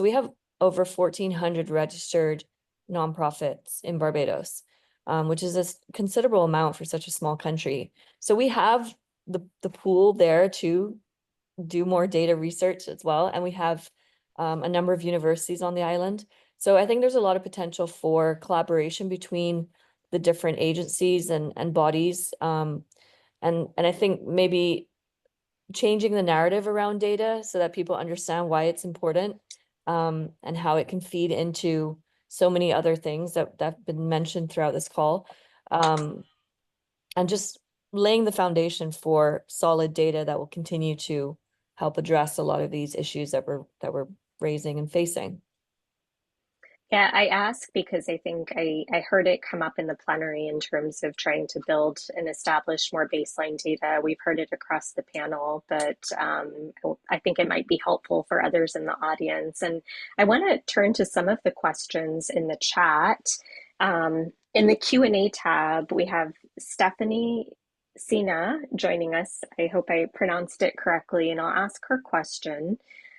S5: we have over 1,400 registered nonprofits in Barbados, which is a considerable amount for such a small country. So we have the pool there to do more data research as well. And we have a number of universities on the island. So I think there's a lot of potential for collaboration between the different agencies and bodies. And I think maybe changing the narrative around data so that people understand why it's important, and how it can feed into so many other things that have been mentioned throughout this call. And just laying the foundation for solid data that will continue to help address a lot of these issues that we're raising and facing.
S2: Yeah, I ask because I think I heard it come up in the plenary in terms of trying to build and establish more baseline data. We've heard it across the panel, but I think it might be helpful for others in the audience. And I want to turn to some of the questions in the chat. In the Q&A tab, we have Stephanie Sina joining us. I hope I pronounced it correctly, and I'll ask her question,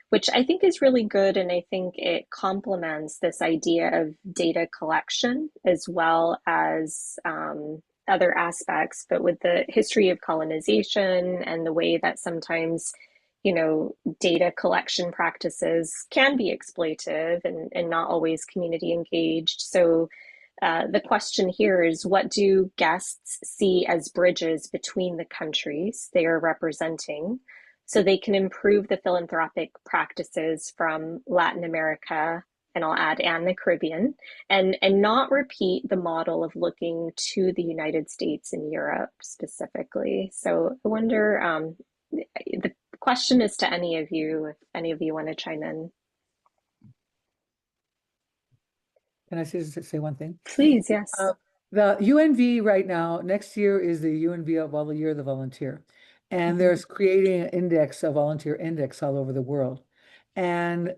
S2: which I think is really good. And I think it complements this idea of data collection as well as other aspects. But with the history of colonization and the way that sometimes, you know, data collection practices can be exploitative and not always community engaged. So the question here is, what do guests see as bridges between the countries they are representing, so they can improve the philanthropic practices from Latin America, and I'll add, and the Caribbean, and not repeat the model of looking to the United States and Europe specifically? So I wonder, the question is to any of you, if any of you want to chime in.
S6: Can I say one thing?
S2: Please, yes.
S6: The UNV right now, next year is the UNV of Year of the Volunteer. And there's creating an index, a volunteer index all over the world. And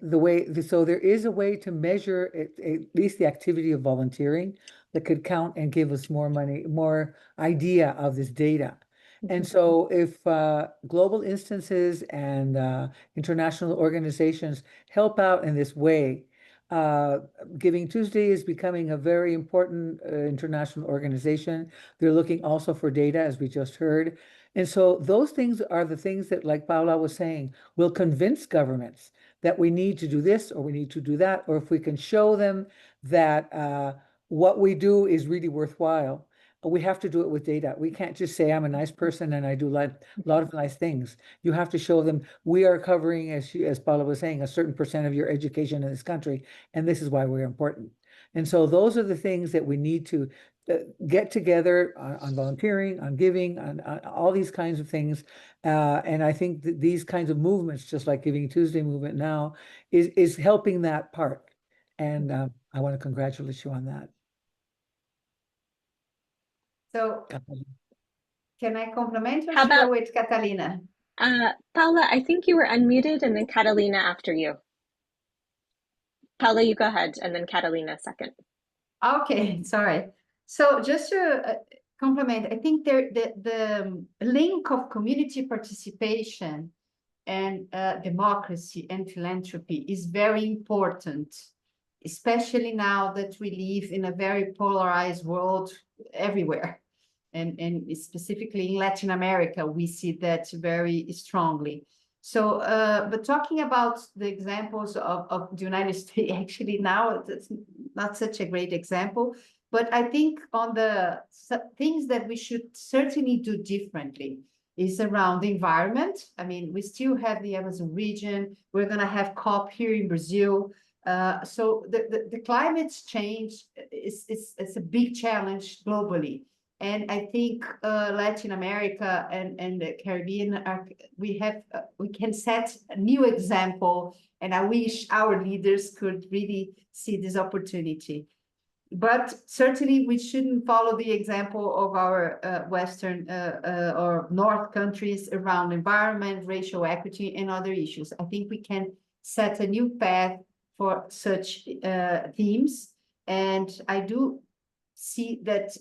S6: so there is a way to measure at least the activity of volunteering that could count and give us more money, more idea of this data. And so if global instances and international organizations help out in this way, GivingTuesday is becoming a very important international organization. They're looking also for data, as we just heard. And so those things are the things that, like Paula was saying, will convince governments that we need to do this or we need to do that, or if we can show them that what we do is really worthwhile, we have to do it with data. We can't just say, I'm a nice person and I do a lot of nice things. You have to show them we are covering, as Paula was saying, a certain % of your education in this country, and this is why we're important. And so those are the things that we need to get together on volunteering, on giving, on all these kinds of things. And I think that these kinds of movements, just like GivingTuesday movement now, is helping that part. And I want to congratulate you on that.
S3: So can I compliment or
S2: How
S3: should I
S2: about
S3: wait, Catalina?
S2: Paula, I think you were unmuted, and then Catalina after you. Paula, you go ahead, and then Catalina second. Okay, sorry. So just to compliment, I think the link of community participation and democracy and philanthropy is very important, especially now that we live in a very polarized world everywhere. And specifically in Latin America, we see that very strongly. So, but talking about the examples of the United States, actually now it's not such a great example, but I think on the things that we should certainly do differently is around the environment. I mean, we still have the Amazon region. We're going to have COP here in Brazil. So the climate change is a big challenge globally.
S3: And I think Latin America and the Caribbean, we can set a new example, and I wish our leaders could really see this opportunity. But certainly we shouldn't follow the example of our Western or North countries around environment, racial equity, and other issues. I think we can set a new path for such themes. And I do see that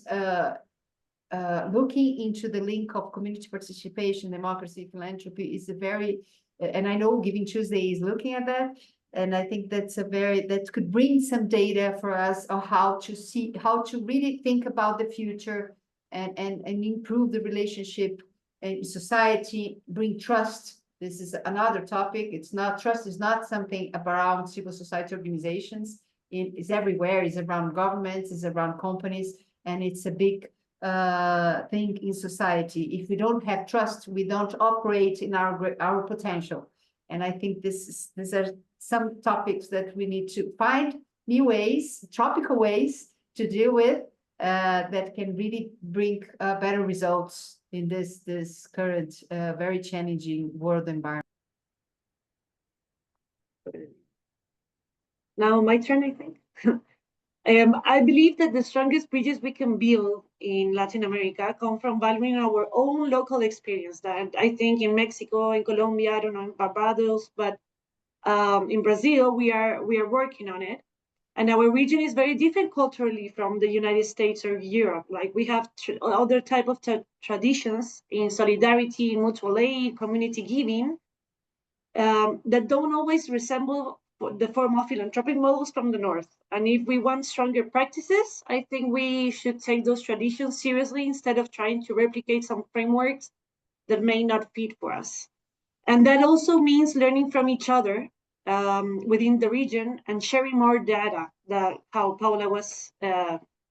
S3: looking into the link of community participation, democracy, philanthropy is a very, and I know GivingTuesday is looking at that. And I think that could bring some data for us on how to really think about the future and improve the relationship in society, bring trust. This is another topic. Trust is not something around civil society organizations. It's everywhere. It's around governments, it's around companies, and it's a big thing in society. If we don't have trust, we don't operate in our potential. And I think these are some topics that we need to find new ways, tropical ways to deal with that can really bring better results in this current very challenging world environment.
S4: Now my turn, I think. I believe that the strongest bridges we can build in Latin America come from valuing our own local experience. That I think in Mexico, in Colombia, I don't know, in Barbados, but in Brazil, we are working on it. And our region is very different culturally from the United States or Europe. Like we have other type of traditions in solidarity, mutual aid, community giving that don't always resemble the form of philanthropic models from the North. And if we want stronger practices, I think we should take those traditions seriously instead of trying to replicate some frameworks that may not fit for us. And that also means learning from each other within the region and sharing more data, that how Paula was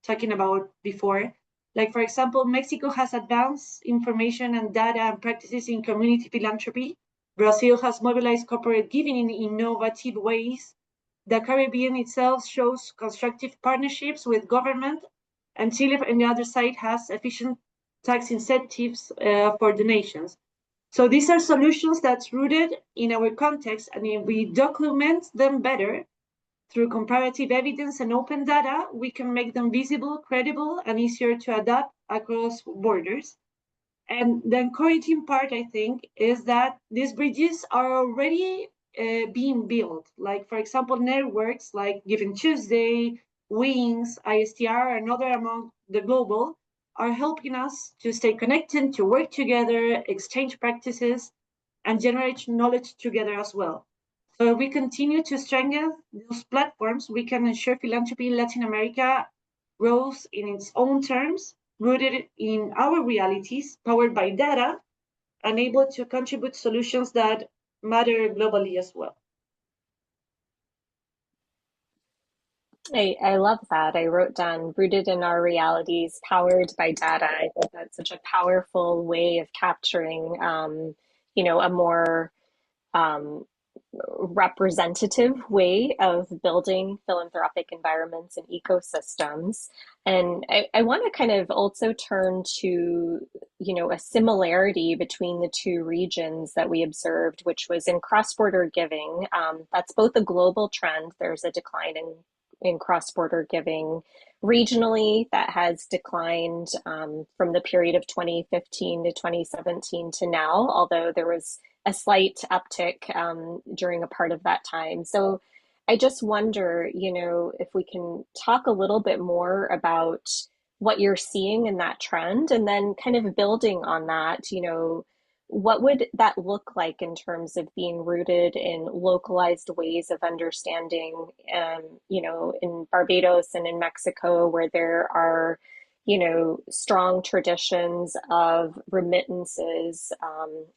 S4: talking about before. Like, for example, Mexico has advanced information and data and practices in community philanthropy. Brazil has mobilized corporate giving in innovative ways. The Caribbean itself shows constructive partnerships with government, and Chile, on the other side, has efficient tax incentives for donations. So these are solutions that's rooted in our context, and if we document them better through comparative evidence and open data, we can make them visible, credible, and easier to adapt across borders. And the encouraging part, I think, is that these bridges are already being built. Like, for example, networks like GivingTuesday, Wings, ISTR, and other among the global are helping us to stay connected, to work together, exchange practices, and generate knowledge together as well. So if we continue to strengthen those platforms, we can ensure philanthropy in Latin America grows in its own terms, rooted in our realities, powered by data, and able to contribute solutions that matter globally as well.
S2: I love that. I wrote down rooted in our realities, powered by data. I think that's such a powerful way of capturing, a more representative way of building philanthropic environments and ecosystems. And I want to kind of also turn to, a similarity between the two regions that we observed, which was in cross-border giving. That's both a global trend. There's a decline in cross-border giving regionally that has declined from the period of 2015 to 2017 to now, although there was a slight uptick during a part of that time. So I just wonder, if we can talk a little bit more about what you're seeing in that trend, and then kind of building on that, what would that look like in terms of being rooted in localized ways of understanding, in Barbados and in Mexico, where there are strong traditions of remittances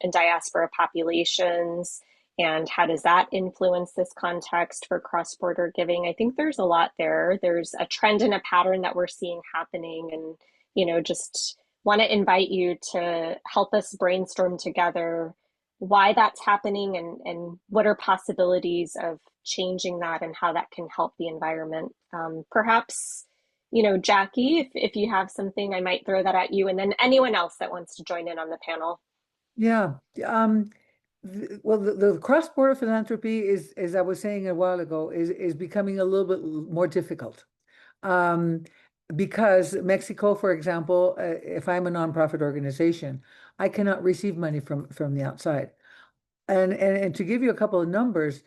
S2: and diaspora populations, and how does that influence this context for cross-border giving? I think there's a lot there. There's a trend and a pattern that we're seeing happening, and just want to invite you to help us brainstorm together why that's happening and what are possibilities of changing that and how that can help the environment. Perhaps you know, Jackie, if you have something, I might throw that at you, and then anyone else that wants to join in on the panel.
S6: Yeah. Well, the cross-border philanthropy is, as I was saying a while ago, is becoming a little bit more difficult. Because Mexico, for example, if I'm a nonprofit organization, I cannot receive money from the outside. And to give you a couple of numbers,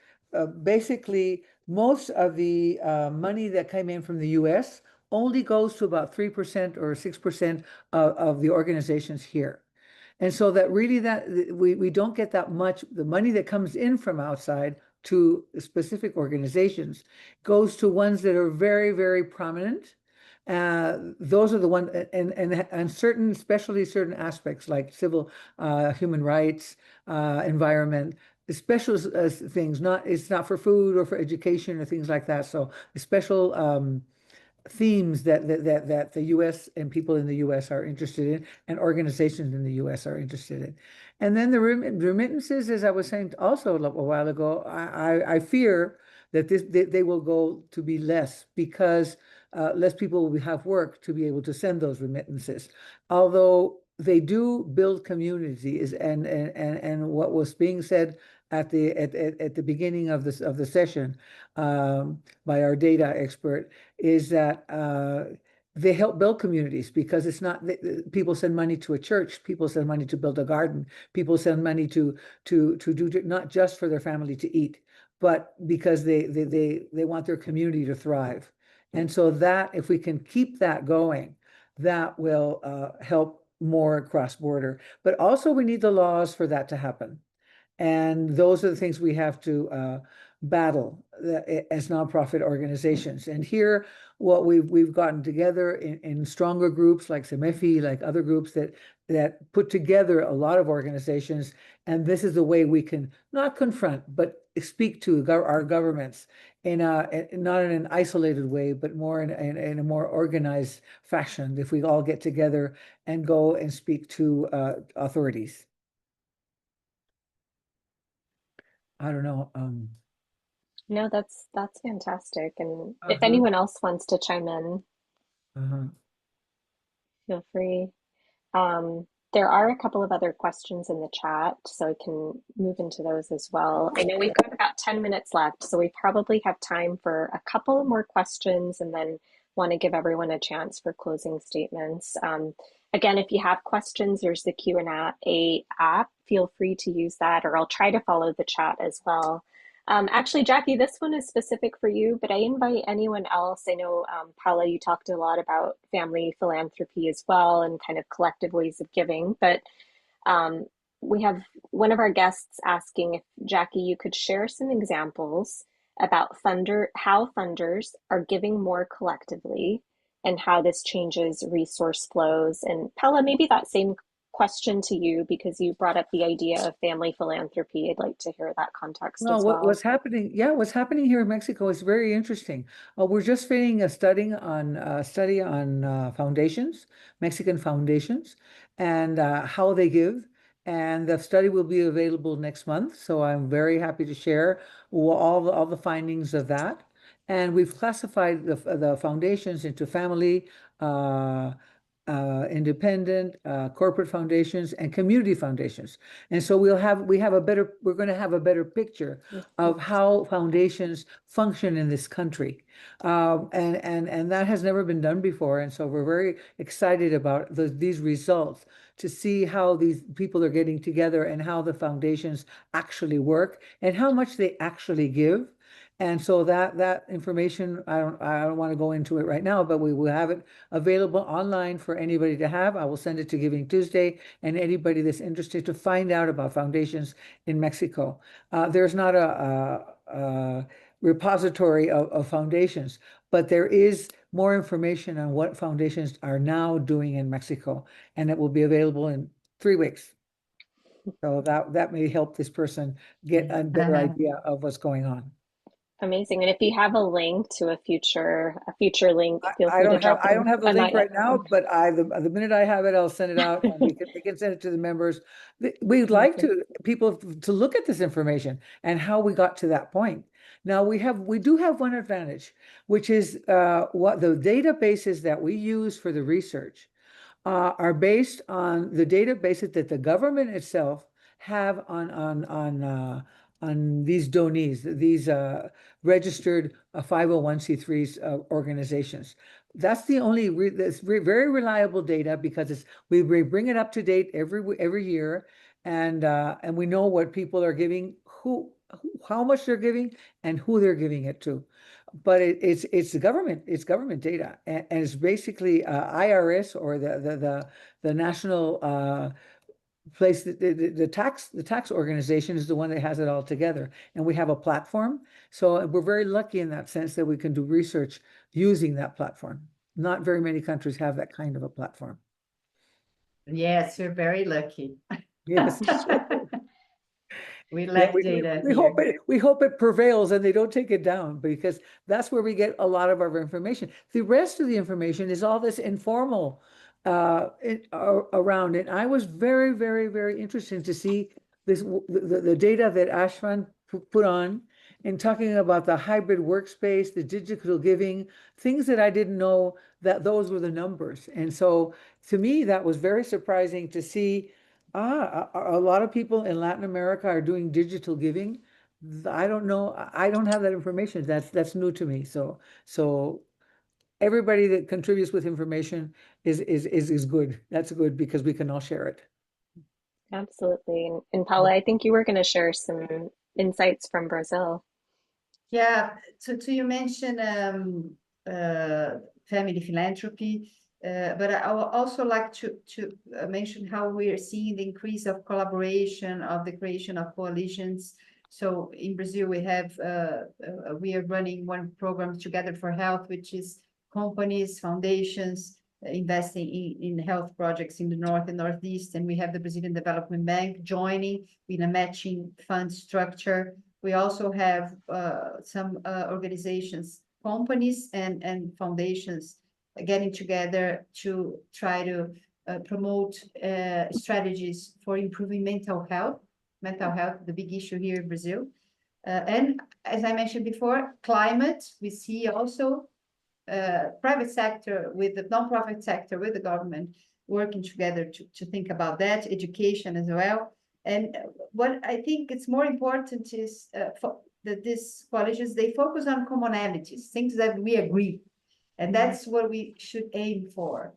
S6: basically most of the money that came in from the US only goes to about 3% or 6% of the organizations here. And so that really we don't get that much. The money that comes in from outside to specific organizations goes to ones that are very, very prominent. Those are the ones, and certain, especially certain aspects like civil, human rights, environment, special things. It's not for food or for education or things like that. So special themes that the U.S. and people in the U.S. are interested in, and organizations in the U.S. are interested in. And then the remittances, as I was saying also a while ago, I fear that they will go to be less because less people will have work to be able to send those remittances. Although they do build communities, and what was being said at the beginning of the session by our data expert is that they help build communities, because it's not people send money to a church, people send money to build a garden, people send money to do not just for their family to eat, but because they want their community to thrive. And so that if we can keep that going, that will help more cross-border. But also we need the laws for that to happen. And those are the things we have to battle as nonprofit organizations. And here, what we've gotten together in stronger groups like CEFIS, like other groups that put together a lot of organizations. And this is the way we can not confront, but speak to our governments not in an isolated way, but more in a more organized fashion. If we all get together and go and speak to authorities. I don't know.
S2: No, that's fantastic. And if anyone else wants to chime in, feel free. There are a couple of other questions in the chat, so I can move into those as well. I know we've got about 10 minutes left, so we probably have time for a couple more questions, and then want to give everyone a chance for closing statements. Again, if you have questions, there's the Q&A app. Feel free to use that, or I'll try to follow the chat as well. Actually, Jackie, this one is specific for you, but I invite anyone else. I know, Paula, you talked a lot about family philanthropy as well, and kind of collective ways of giving, but we have one of our guests asking if, Jackie, you could share some examples about how funders are giving more collectively and how this changes resource flows. And Paula, maybe that same question to you, because you brought up the idea of family philanthropy. I'd like to hear that context as well.
S6: What's happening? Yeah, what's happening here in Mexico is very interesting. We're just finishing a study on foundations, Mexican foundations, and how they give. And the study will be available next month. So I'm very happy to share all the findings of that. And we've classified the foundations into family, independent, corporate foundations, and community foundations. And so we're going to have a better picture of how foundations function in this country. And that has never been done before. And so we're very excited about these results, to see how these people are getting together and how the foundations actually work and how much they actually give. And so that information, I don't want to go into it right now, but we will have it available online for anybody to have. I will send it to GivingTuesday, and anybody that's interested to find out about foundations in Mexico. There's not a repository of foundations, but there is more information on what foundations are now doing in Mexico, and it will be available in 3 weeks. So that may help this person get a better idea of what's going on.
S2: Amazing. And if you have a link to a future link, feel free to drop it.
S6: I don't have the link right now, but the minute I have it, I'll send it out, and we can send it to the members. We'd like people to look at this information and how we got to that point. Now we do have one advantage, which is what the databases that we use for the research are based on the databases that the government itself have on these donees, these registered 501c3s organizations. That's the only very reliable data because we bring it up to date every year, and we know what people are giving, how much they're giving, and who they're giving it to. But it's government data, and it's basically IRS or the national place, the tax organization is the one that has it all together, and we have a platform. So we're very lucky in that sense that we can do research using that platform. Not very many countries have that kind of a platform.
S3: Yes, you're very lucky.
S6: Yes.
S3: We lack data here.
S6: We hope it prevails and they don't take it down, because that's where we get a lot of our information. The rest of the information is all this informal around it. I was very, very, very interested to see the data that Afshan put on, and talking about the hybrid workspace, the digital giving, things that I didn't know that those were the numbers. And so to me, that was very surprising to see. A lot of people in Latin America are doing digital giving. I don't know. I don't have that information. That's new to me. So everybody that contributes with information is good. That's good because we can all share it.
S2: Absolutely. And Paula, I think you were going to share some insights from Brazil.
S3: Yeah. So you mentioned family philanthropy. But I would also like to mention how we are seeing the increase of collaboration, of the creation of coalitions. So in Brazil, we are running one program, Together for Health, which is companies, foundations investing in health projects in the North and Northeast. And we have the Brazilian Development Bank joining in a matching fund structure. We also have some organizations, companies and foundations getting together to try to promote strategies for improving mental health, the big issue here in Brazil. And as I mentioned before, climate, we see also private sector with the nonprofit sector, with the government, working together to think about that, education as well. And what I think it's more important is that these coalitions, they focus on commonalities, things that we agree. And that's what we should aim for.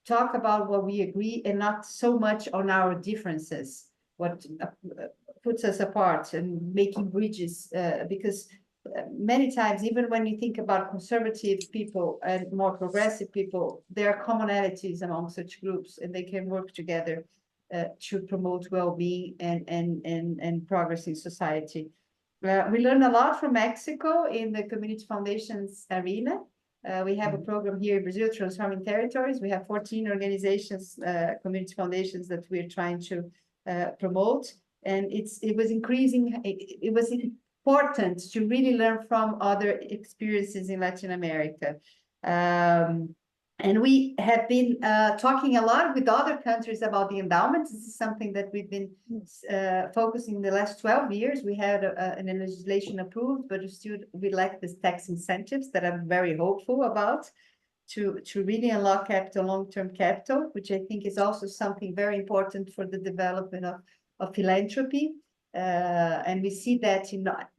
S3: Talk about what we agree and not so much on our differences, what puts us apart, and making bridges, because many times, even when you think about conservative people and more progressive people, there are commonalities among such groups, and they can work together to promote well-being and progress in society. We learned a lot from Mexico in the community foundations arena. We have a program here in Brazil, Transforming Territories. We have 14 organizations, community foundations that we're trying to promote. And it was increasing. It was important to really learn from other experiences in Latin America. And we have been talking a lot with other countries about the endowments. This is something that we've been focusing the last 12 years. We had a legislation approved, but we lack these tax incentives that I'm very hopeful about to really unlock capital, long-term capital, which I think is also something very important for the development of philanthropy. And we see that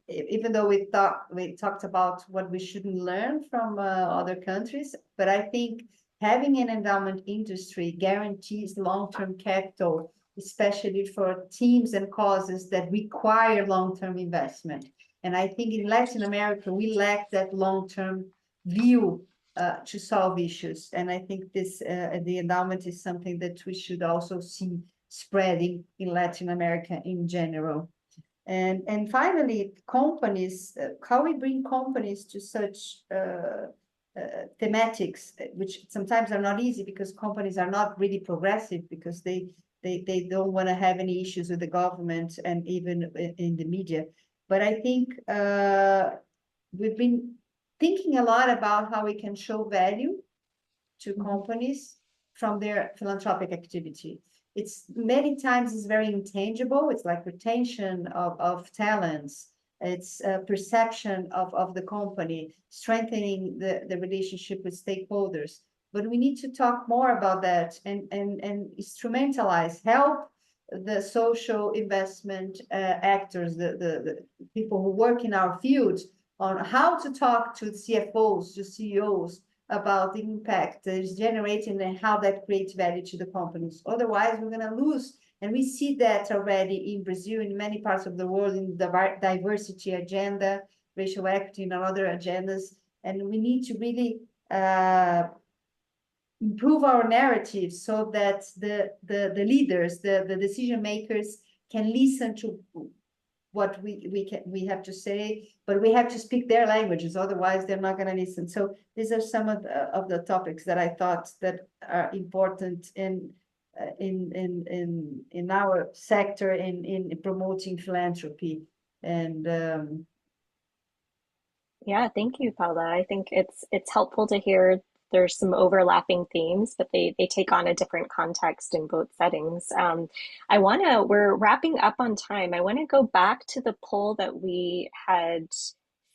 S3: even though we talked about what we shouldn't learn from other countries, but I think having an endowment industry guarantees long-term capital, especially for teams and causes that require long-term investment. And I think in Latin America, we lack that long-term view to solve issues. And I think the endowment is something that we should also see spreading in Latin America in general. And finally, companies, how we bring companies to such thematics, which sometimes are not easy because companies are not really progressive, because they don't want to have any issues with the government and even in the media. But I think we've been thinking a lot about how we can show value to companies from their philanthropic activity. It's many times is very intangible. It's like retention of talents, It's a perception of the company, strengthening the relationship with stakeholders. But we need to talk more about that and instrumentalize, help the social investment actors, the people who work in our field, on how to talk to CFOs, to CEOs, about the impact that is generating and how that creates value to the companies. Otherwise, we're going to lose. And we see that already in Brazil, in many parts of the world, in the diversity agenda, racial equity, and other agendas. And we need to really improve our narrative so that the leaders, the decision makers, can listen to what we have to say, but we have to speak their languages, otherwise they're not going to listen. So these are some of the topics that I thought that are important in our sector in promoting philanthropy. And
S2: yeah, thank you, Paula. I think it's helpful to hear there's some overlapping themes, but they take on a different context in both settings. We're wrapping up on time. I want to go back to the poll that we had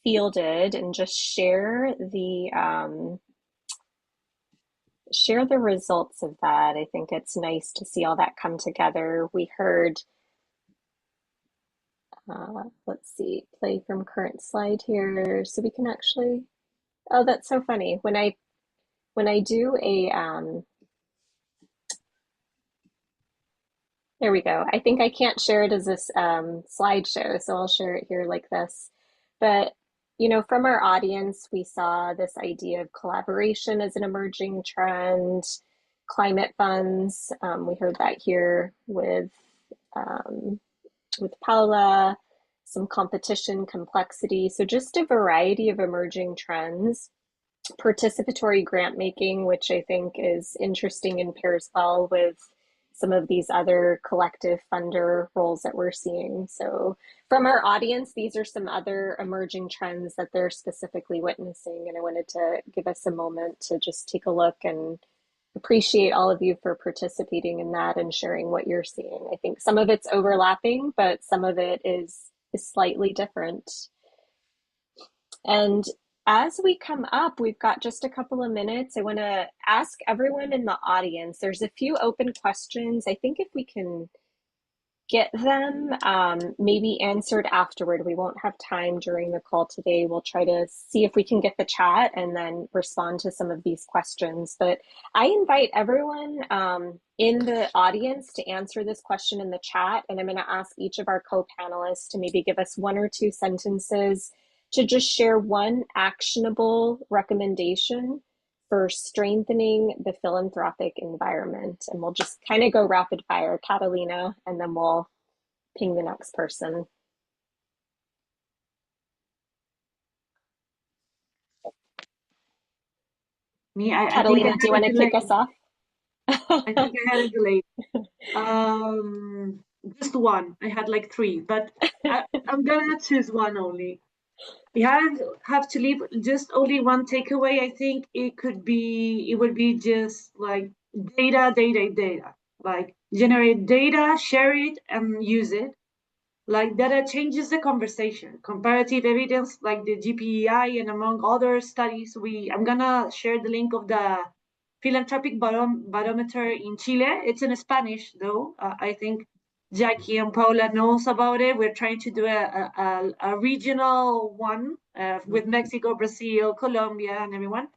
S2: fielded and just share the results of that. I think it's nice to see all that come together. We heard, let's see, play from current slide here so we can actually, oh, that's so funny. When I do a, there we go. I think I can't share it as a slideshow, so I'll share it here like this. But, you know, from our audience, we saw this idea of collaboration as an emerging trend, climate funds. We heard that here with Paula, some competition, complexity. So just a variety of emerging trends. Participatory grant making, which I think is interesting and pairs well with some of these other collective funder roles that we're seeing. So from our audience, these are some other emerging trends that they're specifically witnessing. And I wanted to give us a moment to just take a look and appreciate all of you for participating in that and sharing what you're seeing. I think some of it's overlapping, but some of it is slightly different. And as we come up, we've got just a couple of minutes. I want to ask everyone in the audience, there's a few open questions. I think if we can get them maybe answered afterward, we won't have time during the call today. We'll try to see if we can get the chat and then respond to some of these questions. But I invite everyone in the audience to answer this question in the chat. And I'm going to ask each of our co-panelists to maybe give us 1 or 2 sentences to just share one actionable recommendation for strengthening the philanthropic environment. And we'll just kind of go rapid fire, Catalina, and then we'll ping the next person. Catalina, do you want to kick us off?
S4: I think I had a delay. Just one. I had like 3, but I'm gonna choose one only. We have to leave just only one takeaway. I think it would be just like data, like generate data, share it, and use it. Like data changes the conversation. Comparative evidence, like the GPEI and among other studies, I'm gonna share the link of the philanthropic barometer in Chile. It's in Spanish though. I think Jackie and Paula knows about it. We're trying to do a regional one with Mexico, Brazil, Colombia, and everyone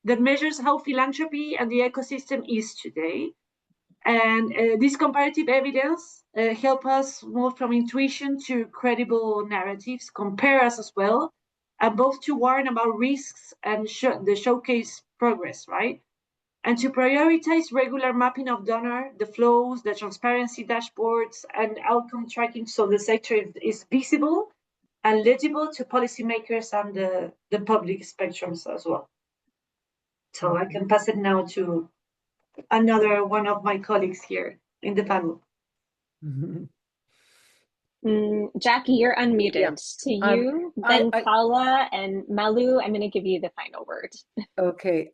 S4: that measures how philanthropy and the ecosystem is today. And this comparative evidence help us move from intuition to credible narratives, compare us as well, and both to warn about risks and the showcase progress, right? And to prioritize regular mapping of donor, the flows, the transparency dashboards, and outcome tracking so the sector is visible and legible to policymakers and the public spectrums as well. So I can pass it now to another one of my colleagues here in the panel.
S2: Jackie, you're unmuted. Yeah. To you, then Paula and Malou, I'm going to give you the final word.
S6: Okay.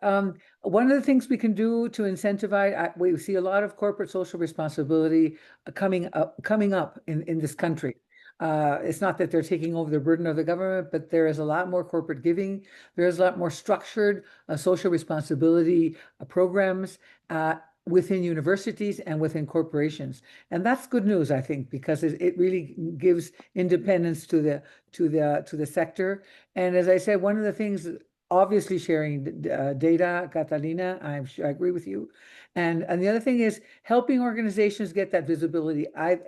S6: One of the things we can do to incentivize, we see a lot of corporate social responsibility coming up in this country. It's not that they're taking over the burden of the government, but there is a lot more corporate giving. There's a lot more structured social responsibility programs within universities and within corporations. And that's good news, I think, because it really gives independence to the sector. And as I said, one of the things, obviously sharing data, Catalina, I agree with you. And the other thing is helping organizations get that visibility.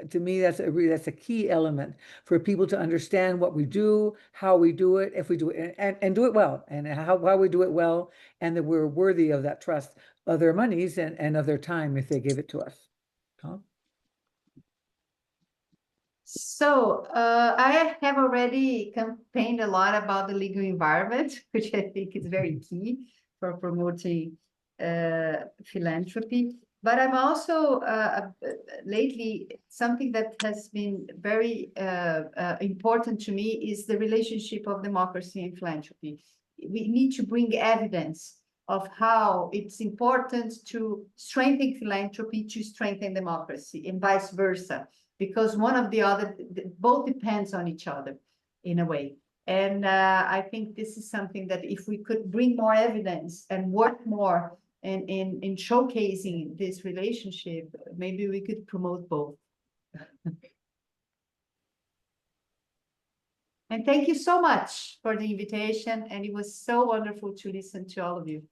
S6: To me, that's a key element for people to understand what we do, how we do it, if we do it, and do it well, and how we do it well, and that we're worthy of that trust, of their monies and of their time if they give it to us. Tom?
S3: So I have already campaigned a lot about the legal environment, which I think is very key for promoting philanthropy. But I'm also lately, something that has been very important to me is the relationship of democracy and philanthropy. We need to bring evidence of how it's important to strengthen philanthropy to strengthen democracy and vice versa, because one of the other, both depends on each other in a way. And I think this is something that if we could bring more evidence and work more in showcasing this relationship, maybe we could promote both. And thank you so much for the invitation. And it was so wonderful to listen to all of you.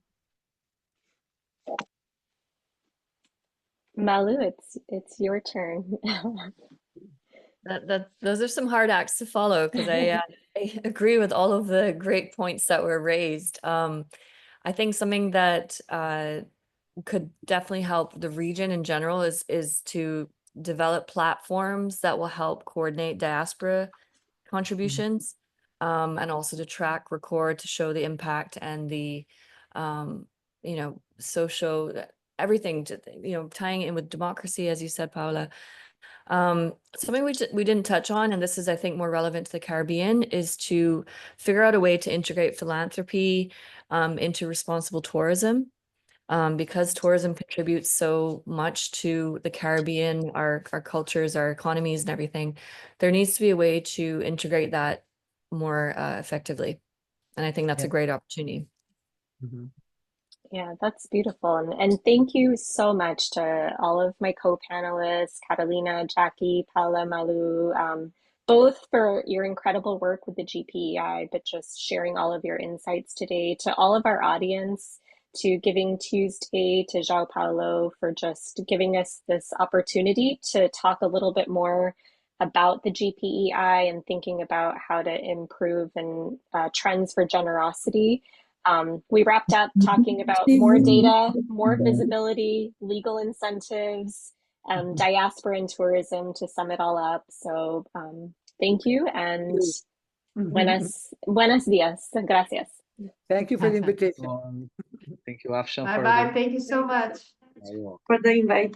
S2: Malou, it's your turn.
S5: Those are some hard acts to follow, because I agree with all of the great points that were raised. I think something that could definitely help the region in general is to develop platforms that will help coordinate diaspora contributions, and also to track, record, to show the impact and the social everything, to tying in with democracy, as you said, Paula. Something we didn't touch on, and this is, I think, more relevant to the Caribbean, is to figure out a way to integrate philanthropy into responsible tourism, because tourism contributes so much to the Caribbean, our cultures, our economies, and everything. There needs to be a way to integrate that more effectively, and I think that's a great opportunity.
S6: Mm-hmm.
S2: Yeah, that's beautiful. And thank you so much to all of my co-panelists, Catalina, Jackie, Paula, Malou, both for your incredible work with the GPEI, but just sharing all of your insights today, to all of our audience, to GivingTuesday, to João Paulo for just giving us this opportunity to talk a little bit more about the GPEI and thinking about how to improve and trends for generosity. We wrapped up talking about more data, more visibility, legal incentives, diaspora and tourism to sum it all up. So thank you, and buenos días. Gracias.
S6: Thank you for the invitation.
S1: Thank you, Afshan.
S3: Bye-bye. Thank you so much
S4: for the invite.